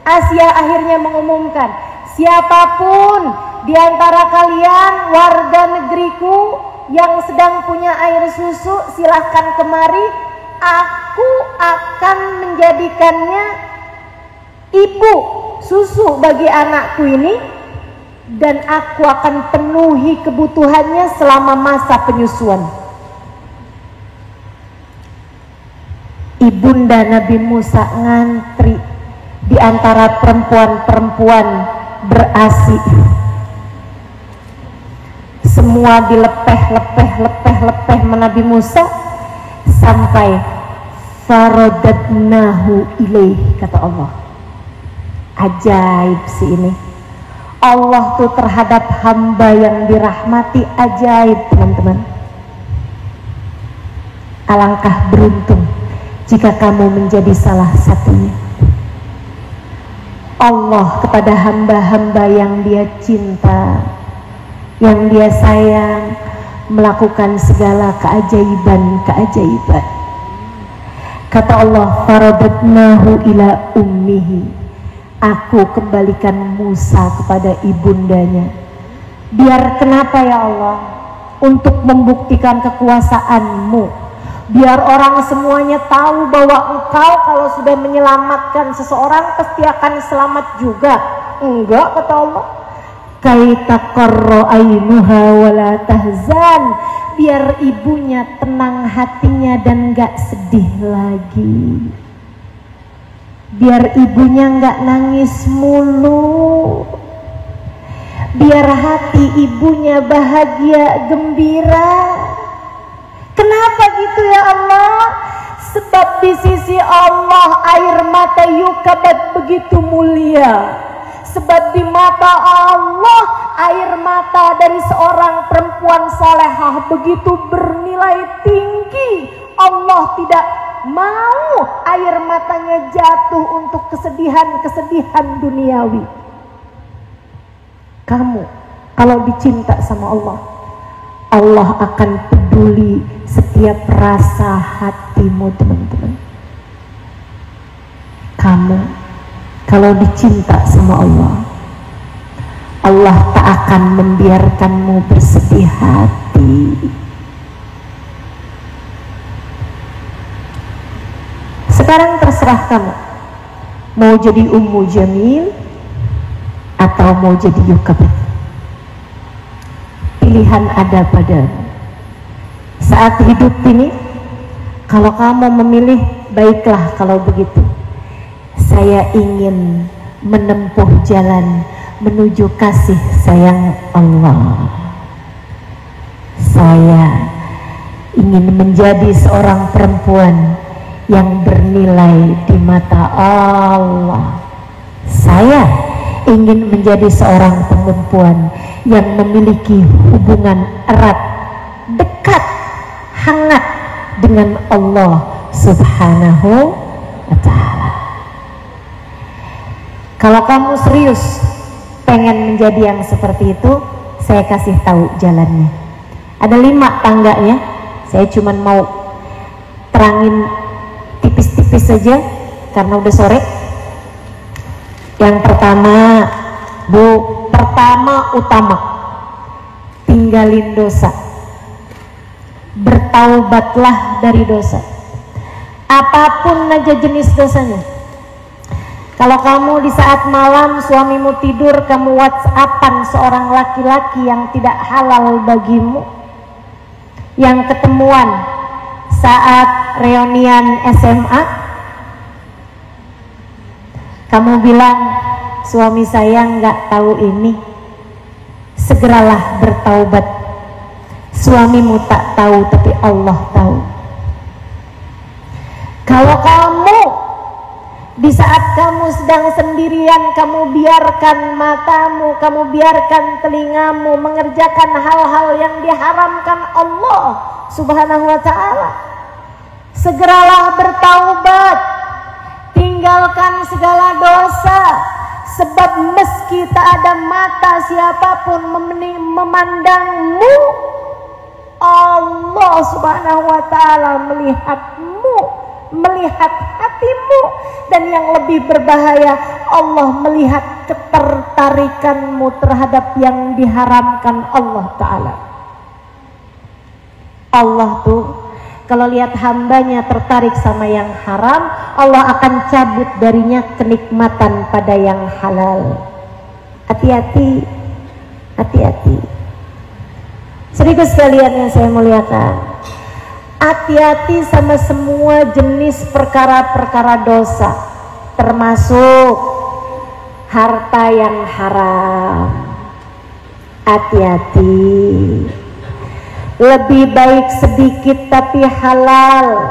Asia akhirnya mengumumkan, siapapun di antara kalian warga negeriku yang sedang punya air susu, silahkan kemari. Aku akan menjadikannya ibu susu bagi anakku ini, dan aku akan penuhi kebutuhannya selama masa penyusuan. Ibunda Nabi Musa ngantri di antara perempuan-perempuan berasi. Semua dilepeh Nabi Musa sampai faradadnahu ilaih, kata Allah. Ajaib sih ini. Allah tuh terhadap hamba yang dirahmati ajaib, teman-teman. Alangkah beruntung jika kamu menjadi salah satunya. Allah kepada hamba-hamba yang dia cinta, yang dia sayang, melakukan segala keajaiban-keajaiban. Kata Allah, faradatnahu ila ummihi, aku kembalikan Musa kepada ibundanya. Biar kenapa ya Allah? Untuk membuktikan kekuasaanmu, biar orang semuanya tahu bahwa engkau kalau sudah menyelamatkan seseorang pasti akan selamat juga. Enggak, kata Allah, kai taqarra ainuha wala tahzan, biar ibunya tenang hatinya dan enggak sedih lagi, biar ibunya enggak nangis mulu, biar hati ibunya bahagia gembira. Kenapa gitu ya Allah? Sebab di sisi Allah air mata Yukabat begitu mulia. Sebab di mata Allah air mata dari seorang perempuan salehah begitu bernilai tinggi. Allah tidak mau air matanya jatuh untuk kesedihan-kesedihan duniawi. Kamu kalau dicinta sama Allah, Allah akan peduli setiap rasa hatimu, teman-teman. Kamu kalau dicinta sama Allah, Allah tak akan membiarkanmu bersedih hati. Sekarang terserah kamu, mau jadi Ummu Jamil atau mau jadi Yukabat. Pilihan ada padamu. Saat hidup ini, kalau kamu memilih, baiklah kalau begitu. Saya ingin menempuh jalan menuju kasih sayang Allah. Saya ingin menjadi seorang perempuan yang bernilai di mata Allah. Saya ingin menjadi seorang perempuan yang memiliki hubungan erat, dekat, hangat dengan Allah Subhanahu wa Ta'ala. Kalau kamu serius pengen menjadi yang seperti itu, saya kasih tahu jalannya. Ada 5 tangganya, saya cuma mau terangin tipis-tipis saja karena udah sore. Yang pertama, Bu, utama, tinggalin dosa. Bertaubatlah dari dosa. Apapun aja jenis dosanya. Kalau kamu di saat malam suamimu tidur, kamu WhatsAppan seorang laki-laki yang tidak halal bagimu, yang ketemuan saat reunian SMA, kamu bilang, suami saya nggak tahu ini, segeralah bertaubat. Suamimu tak tahu tapi Allah tahu. Kalau kamu di saat kamu sedang sendirian, kamu biarkan matamu, kamu biarkan telingamu mengerjakan hal-hal yang diharamkan Allah Subhanahu wa Ta'ala, segeralah bertaubat, tinggalkan segala dosa. Sebab meski tak ada mata siapapun memandangmu, Allah Subhanahu wa Ta'ala melihatmu, melihat hatimu. Dan yang lebih berbahaya, Allah melihat ketertarikanmu terhadap yang diharamkan Allah Ta'ala. Allah tuh kalau lihat hambanya tertarik sama yang haram, Allah akan cabut darinya kenikmatan pada yang halal. Hati-hati, hati-hati. Seribu sekalian yang saya muliakan, hati-hati sama semua jenis perkara-perkara dosa, termasuk harta yang haram. Hati-hati. Lebih baik sedikit tapi halal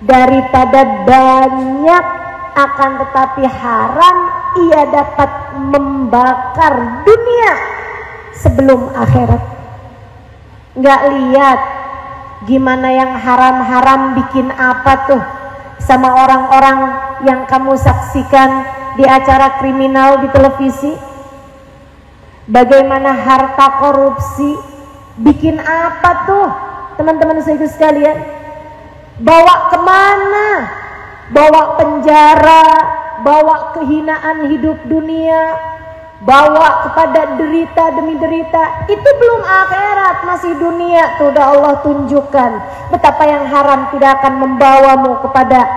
daripada banyak akan tetapi haram. Ia dapat membakar dunia sebelum akhirat. Nggak lihat gimana yang haram-haram bikin apa tuh sama orang-orang yang kamu saksikan di acara kriminal di televisi. Bagaimana harta korupsi Bikin apa tuh teman-teman saudara sekalian? Bawa kemana? Bawa penjara, bawa kehinaan hidup dunia, bawa kepada derita demi derita. Itu belum akhirat, masih dunia. Tuh udah Allah tunjukkan betapa yang haram tidak akan membawamu kepada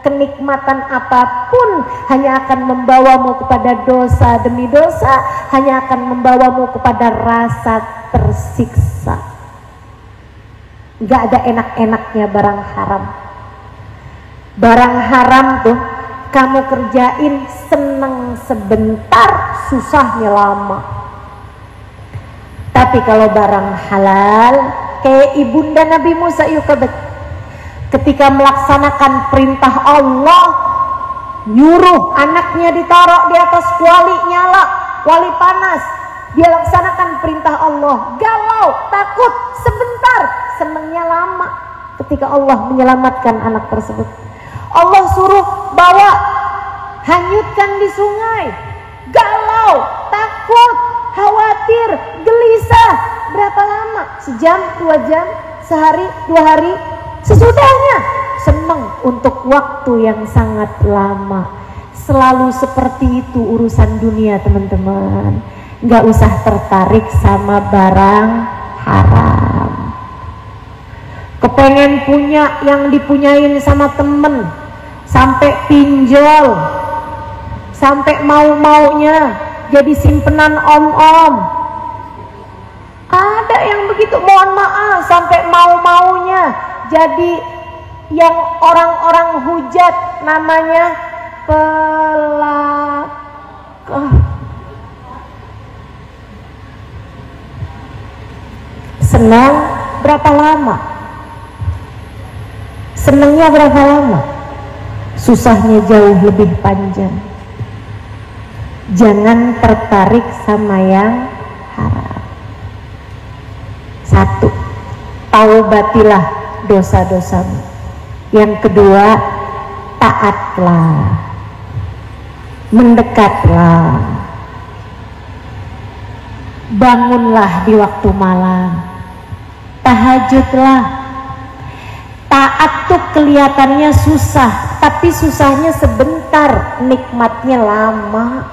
kenikmatan apapun, hanya akan membawamu kepada dosa demi dosa, hanya akan membawamu kepada rasa tersiksa. Gak ada enak-enaknya barang haram. Barang haram tuh kamu kerjain seneng sebentar, susahnya lama. Tapi kalau barang halal, kayak ibunda Nabi Musa Yukabet, ketika melaksanakan perintah Allah, nyuruh anaknya ditaruh di atas kuali nyala, kuali panas, dia laksanakan perintah Allah, galau, takut sebentar, senengnya lama. Ketika Allah menyelamatkan anak tersebut, Allah suruh bawa, hanyutkan di sungai, galau, takut, khawatir, gelisah. Berapa lama? Sejam, 2 jam, sehari, 2 hari. Sesudahnya senang untuk waktu yang sangat lama. Selalu seperti itu urusan dunia teman-teman. Nggak usah tertarik sama barang haram. Kepengen punya yang dipunyain sama temen, sampai pinjol, sampai mau-maunya jadi simpenan om-om. Ada yang begitu, mohon maaf, sampai mau-maunya jadi yang orang-orang hujat, namanya pelakor. Senang berapa lama? Senangnya berapa lama? Susahnya jauh lebih panjang. Jangan tertarik sama yang haram. 1, taubatilah dosa-dosamu. Yang kedua, taatlah, mendekatlah, bangunlah di waktu malam, tahajudlah. Taat tuh kelihatannya susah, tapi susahnya sebentar, nikmatnya lama.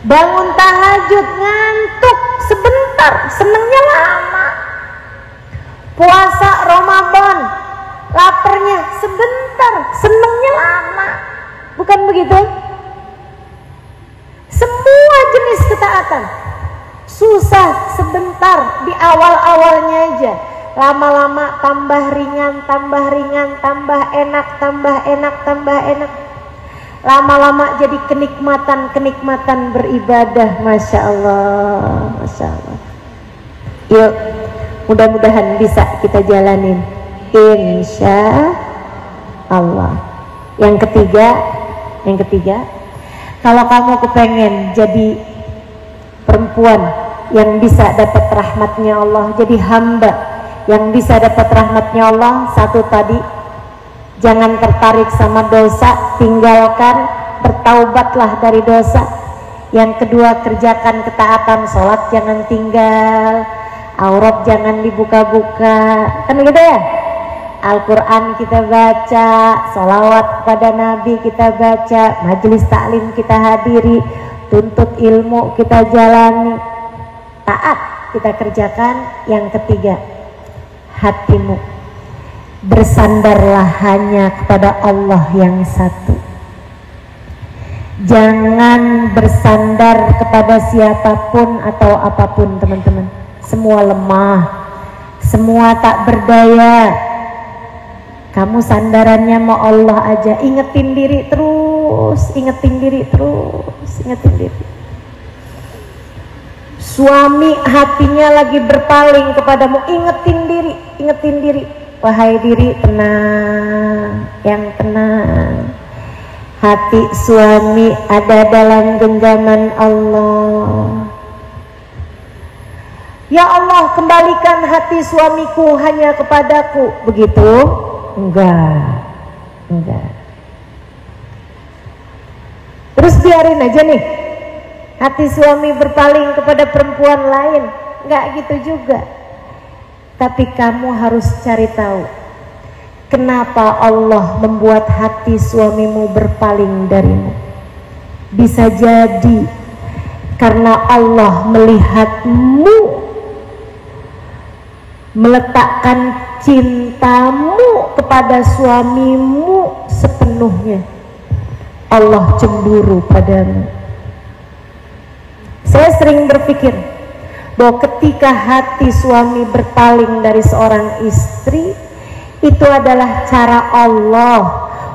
Bangun tahajud ngantuk sebentar, senengnya lama. Puasa Ramadan, laparnya sebentar, senengnya lama. Bukan begitu? Semua jenis ketaatan susah sebentar di awal-awalnya aja. Lama-lama tambah ringan, tambah ringan, tambah enak, tambah enak, tambah enak. Lama-lama jadi kenikmatan-kenikmatan beribadah. Masya Allah, Masya Allah. Yuk, mudah-mudahan bisa kita jalanin, insya Allah. Yang ketiga, kalau kamu kepengen jadi perempuan yang bisa dapat rahmatnya Allah, jadi hamba yang bisa dapat rahmatnya Allah, 1 tadi, jangan tertarik sama dosa, tinggalkan, bertaubatlah dari dosa. Yang kedua, kerjakan ketaatan, sholat jangan tinggal, aurat jangan dibuka-buka, kan gitu ya. Al-Quran kita baca, sholawat kepada Nabi kita baca, majelis taklim kita hadiri, tuntut ilmu kita jalani, taat kita kerjakan. Yang ketiga, hatimu bersandarlah hanya kepada Allah yang satu. Jangan bersandar kepada siapapun atau apapun teman-teman. Semua lemah, semua tak berdaya. Kamu sandarannya mau Allah aja. Ingetin diri terus, ingetin diri terus, ingetin diri. Suami hatinya lagi berpaling kepadamu, ingetin diri. Wahai diri, tenang, yang tenang. Hati suami ada dalam genggaman Allah. Ya Allah, kembalikan hati suamiku hanya kepadaku. Begitu? Enggak. Terus biarin aja nih hati suami berpaling kepada perempuan lain, nggak gitu juga. Tapi kamu harus cari tahu kenapa Allah membuat hati suamimu berpaling darimu. Bisa jadi karena Allah melihatmu meletakkan cintamu kepada suamimu sepenuhnya. Allah cemburu padamu. Saya sering berpikir bahwa ketika hati suami berpaling dari seorang istri, itu adalah cara Allah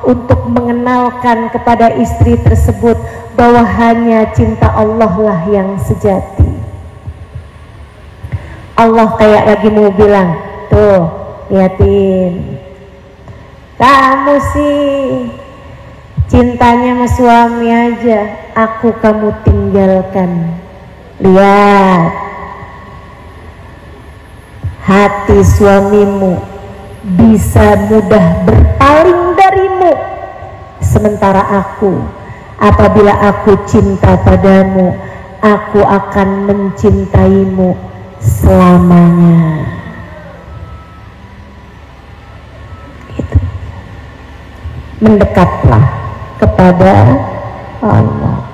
untuk mengenalkan kepada istri tersebut bahwa hanya cinta Allah lah yang sejati. Allah kayak lagi mau bilang, tuh liatin, kamu sih cintanya sama suami aja, aku kamu tinggalkan. Lihat, hati suamimu bisa mudah berpaling darimu, sementara aku, apabila aku cinta padamu, aku akan mencintaimu selamanya. Gitu. Mendekatlah kepada Allah.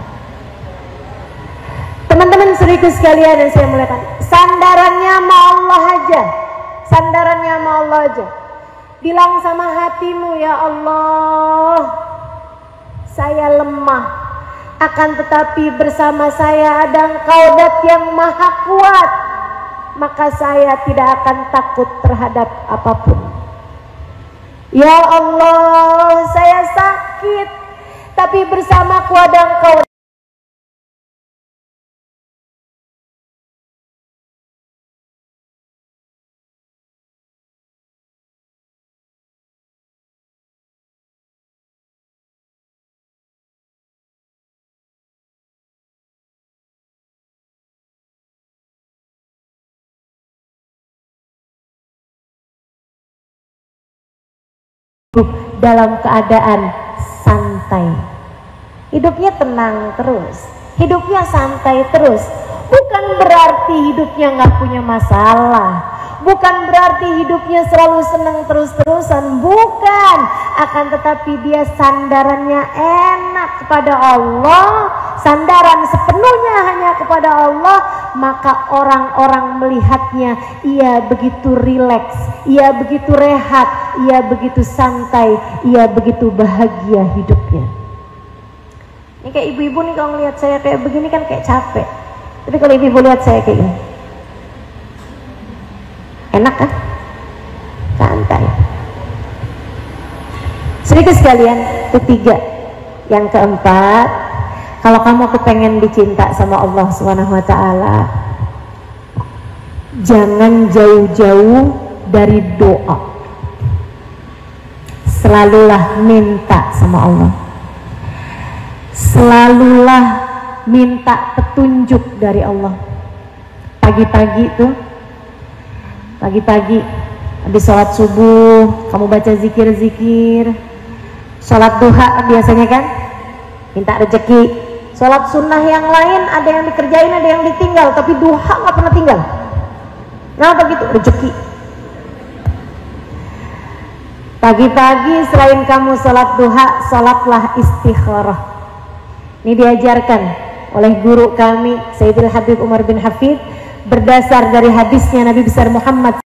Teman-teman saudaraku sekalian yang saya muliakan, sandarannya sama Allah aja, sandarannya sama Allah aja. Bilang sama hatimu, ya Allah, saya lemah, akan tetapi bersama saya ada Engkau Dat yang maha kuat, maka saya tidak akan takut terhadap apapun. Ya Allah, saya sakit, tapi bersamaku ada Engkau. Dalam keadaan santai, hidupnya tenang terus, hidupnya santai terus. Bukan berarti hidupnya nggak punya masalah, bukan berarti hidupnya selalu senang terus-terusan, bukan. Akan tetapi dia sandarannya enak kepada Allah, sandaran sepenuhnya hanya kepada Allah, maka orang-orang melihatnya, ia begitu rileks, ia begitu rehat, ia begitu santai, ia begitu bahagia hidupnya. Ini kayak ibu-ibu nih, kalau ngelihat saya kayak begini kan kayak capek, tapi kalau ibu-ibu lihat saya kayak ini, enak kan? Santai. Sedikit sekalian, ketiga. Yang keempat, kalau kamu kepengen dicinta sama Allah SWT, jangan jauh-jauh dari doa. Selalulah minta sama Allah, selalulah minta petunjuk dari Allah. Pagi-pagi tuh, pagi-pagi habis sholat subuh kamu baca zikir-zikir. Sholat duha biasanya kan minta rezeki. Sholat sunnah yang lain ada yang dikerjain, ada yang ditinggal, tapi duha nggak pernah tinggal. Kenapa gitu? Rezeki. Pagi-pagi selain kamu sholat duha, sholatlah istikharah. Ini diajarkan oleh guru kami Sayyidil Habib Umar bin Hafid berdasar dari hadisnya Nabi besar Muhammad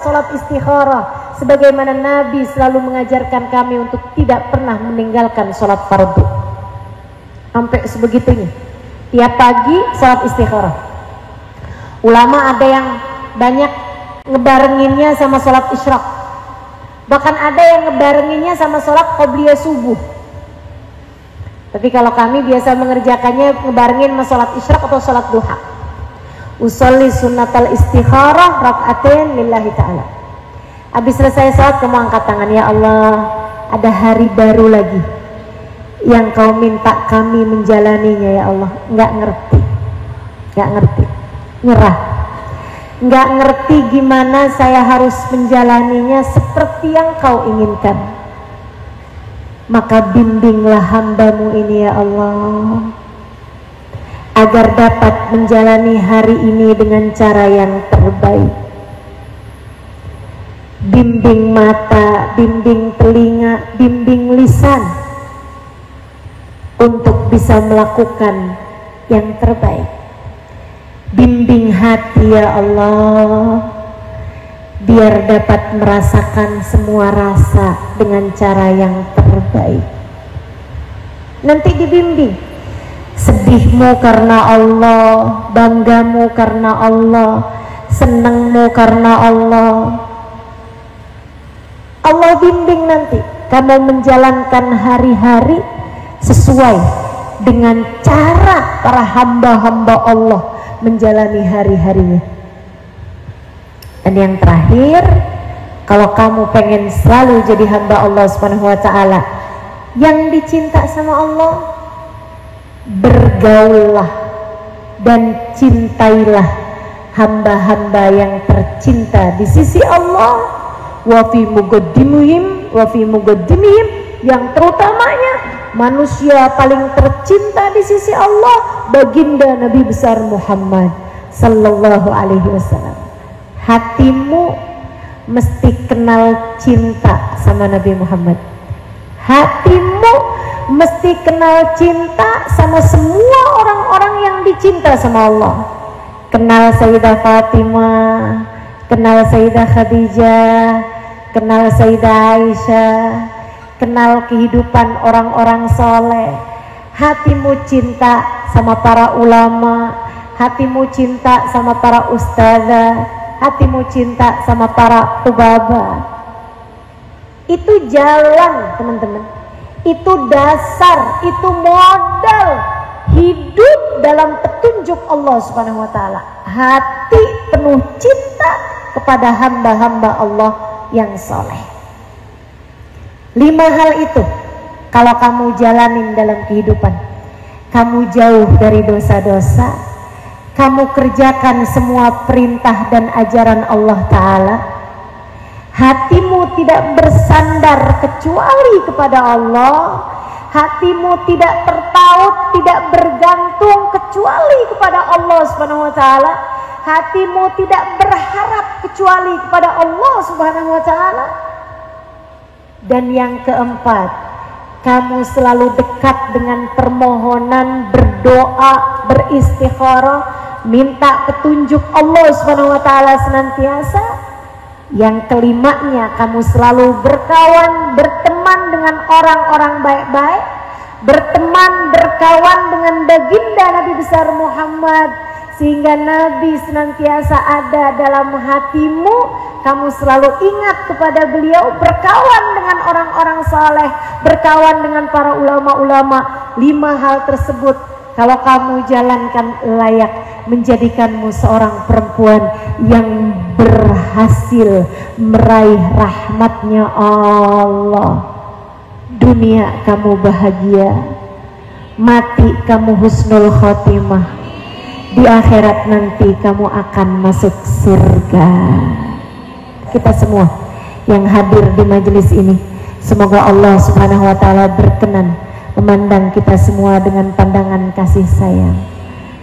sholat istikharah, sebagaimana Nabi selalu mengajarkan kami untuk tidak pernah meninggalkan sholat fardu. Sampai sebegitunya, tiap pagi sholat istikharah. Ulama ada yang banyak ngebarenginnya sama sholat isyraq, bahkan ada yang ngebarenginnya sama sholat qobliyah subuh. Tapi kalau kami biasa mengerjakannya ngebarengin sama sholat isyraq atau sholat duha. Usolli sunnatal istikharah rak'atain lillahi ta'ala. Habis selesai sholat kamu angkat tangan, ya Allah, ada hari baru lagi yang kau minta kami menjalaninya ya Allah. Nggak ngerti, nyerah, nggak ngerti gimana saya harus menjalaninya seperti yang kau inginkan. Maka bimbinglah hambamu ini ya Allah, agar dapat menjalani hari ini dengan cara yang terbaik. Bimbing mata, bimbing telinga, bimbing lisan untuk bisa melakukan yang terbaik. Bimbing hati ya Allah, biar dapat merasakan semua rasa dengan cara yang terbaik. Nanti dibimbing, sedihmu karena Allah, banggamu karena Allah, senangmu karena Allah. Allah bimbing nanti kamu menjalankan hari-hari sesuai dengan cara para hamba-hamba Allah menjalani hari-harinya. Dan yang terakhir, kalau kamu pengen selalu jadi hamba Allah Subhanahu wa ta'ala yang dicinta sama Allah, bergaullah dan cintailah hamba-hamba yang tercinta di sisi Allah, wa fi muqaddimihim, yang terutamanya manusia paling tercinta di sisi Allah, baginda Nabi besar Muhammad sallallahu alaihi wasallam. Hatimu mesti kenal cinta sama Nabi Muhammad. Hatimu mesti kenal cinta sama semua orang-orang yang dicinta sama Allah. Kenal Sayyidah Fatimah, kenal Sayyidah Khadijah, kenal Sayyidah Aisyah, kenal kehidupan orang-orang soleh. Hatimu cinta sama para ulama, hatimu cinta sama para ustazah, hatimu cinta sama para ubaba. Itu jalan teman-teman, itu dasar, itu modal hidup dalam petunjuk Allah Subhanahu wa ta'ala. Hati penuh cinta kepada hamba-hamba Allah yang soleh. 5 hal itu kalau kamu jalanin dalam kehidupan, kamu jauh dari dosa-dosa, kamu kerjakan semua perintah dan ajaran Allah Ta'ala, hatimu tidak bersandar kecuali kepada Allah, hatimu tidak terpaut, tidak bergantung kecuali kepada Allah Subhanahu wa ta'ala, hatimu tidak berharap kecuali kepada Allah Subhanahu wa ta'ala. Dan yang keempat, kamu selalu dekat dengan permohonan, berdoa, beristikharah, minta petunjuk Allah Subhanahu wa ta'ala senantiasa. Yang kelimanya, kamu selalu berkawan, berteman dengan orang-orang baik-baik, berteman, berkawan dengan baginda Nabi besar Muhammad, sehingga Nabi senantiasa ada dalam hatimu. Kamu selalu ingat kepada beliau, berkawan dengan orang-orang saleh, berkawan dengan para ulama-ulama. 5 hal tersebut kalau kamu jalankan layak menjadikanmu seorang perempuan yang berhasil meraih rahmatnya Allah. Dunia kamu bahagia, mati kamu husnul khotimah, di akhirat nanti kamu akan masuk surga. Kita semua yang hadir di majelis ini, semoga Allah Subhanahu wa ta'ala berkenan memandang kita semua dengan pandangan kasih sayang,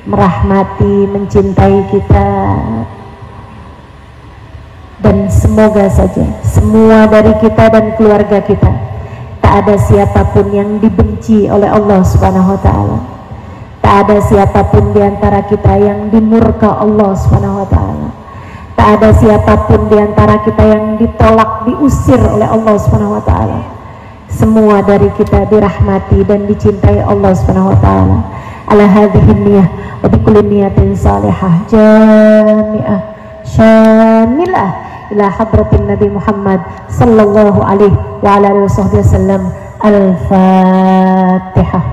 merahmati, mencintai kita. Dan semoga saja semua dari kita dan keluarga kita, tak ada siapapun yang dibenci oleh Allah Subhanahu wa ta'ala, tak ada siapapun di antara kita yang dimurka Allah Subhanahu wa ta'ala, tak ada siapapun di antara kita yang ditolak, diusir oleh Allah Subhanahu wa ta'ala. Semua dari kita dirahmati dan dicintai Allah Subhanahu wa ta'ala. Ala hadhihi niyah wa bikulli niyatin salihah jami'ah syamilah ila hadratin Nabi Muhammad sallallahu alaihi wa ala alihi wasallam. Al-Fatihah.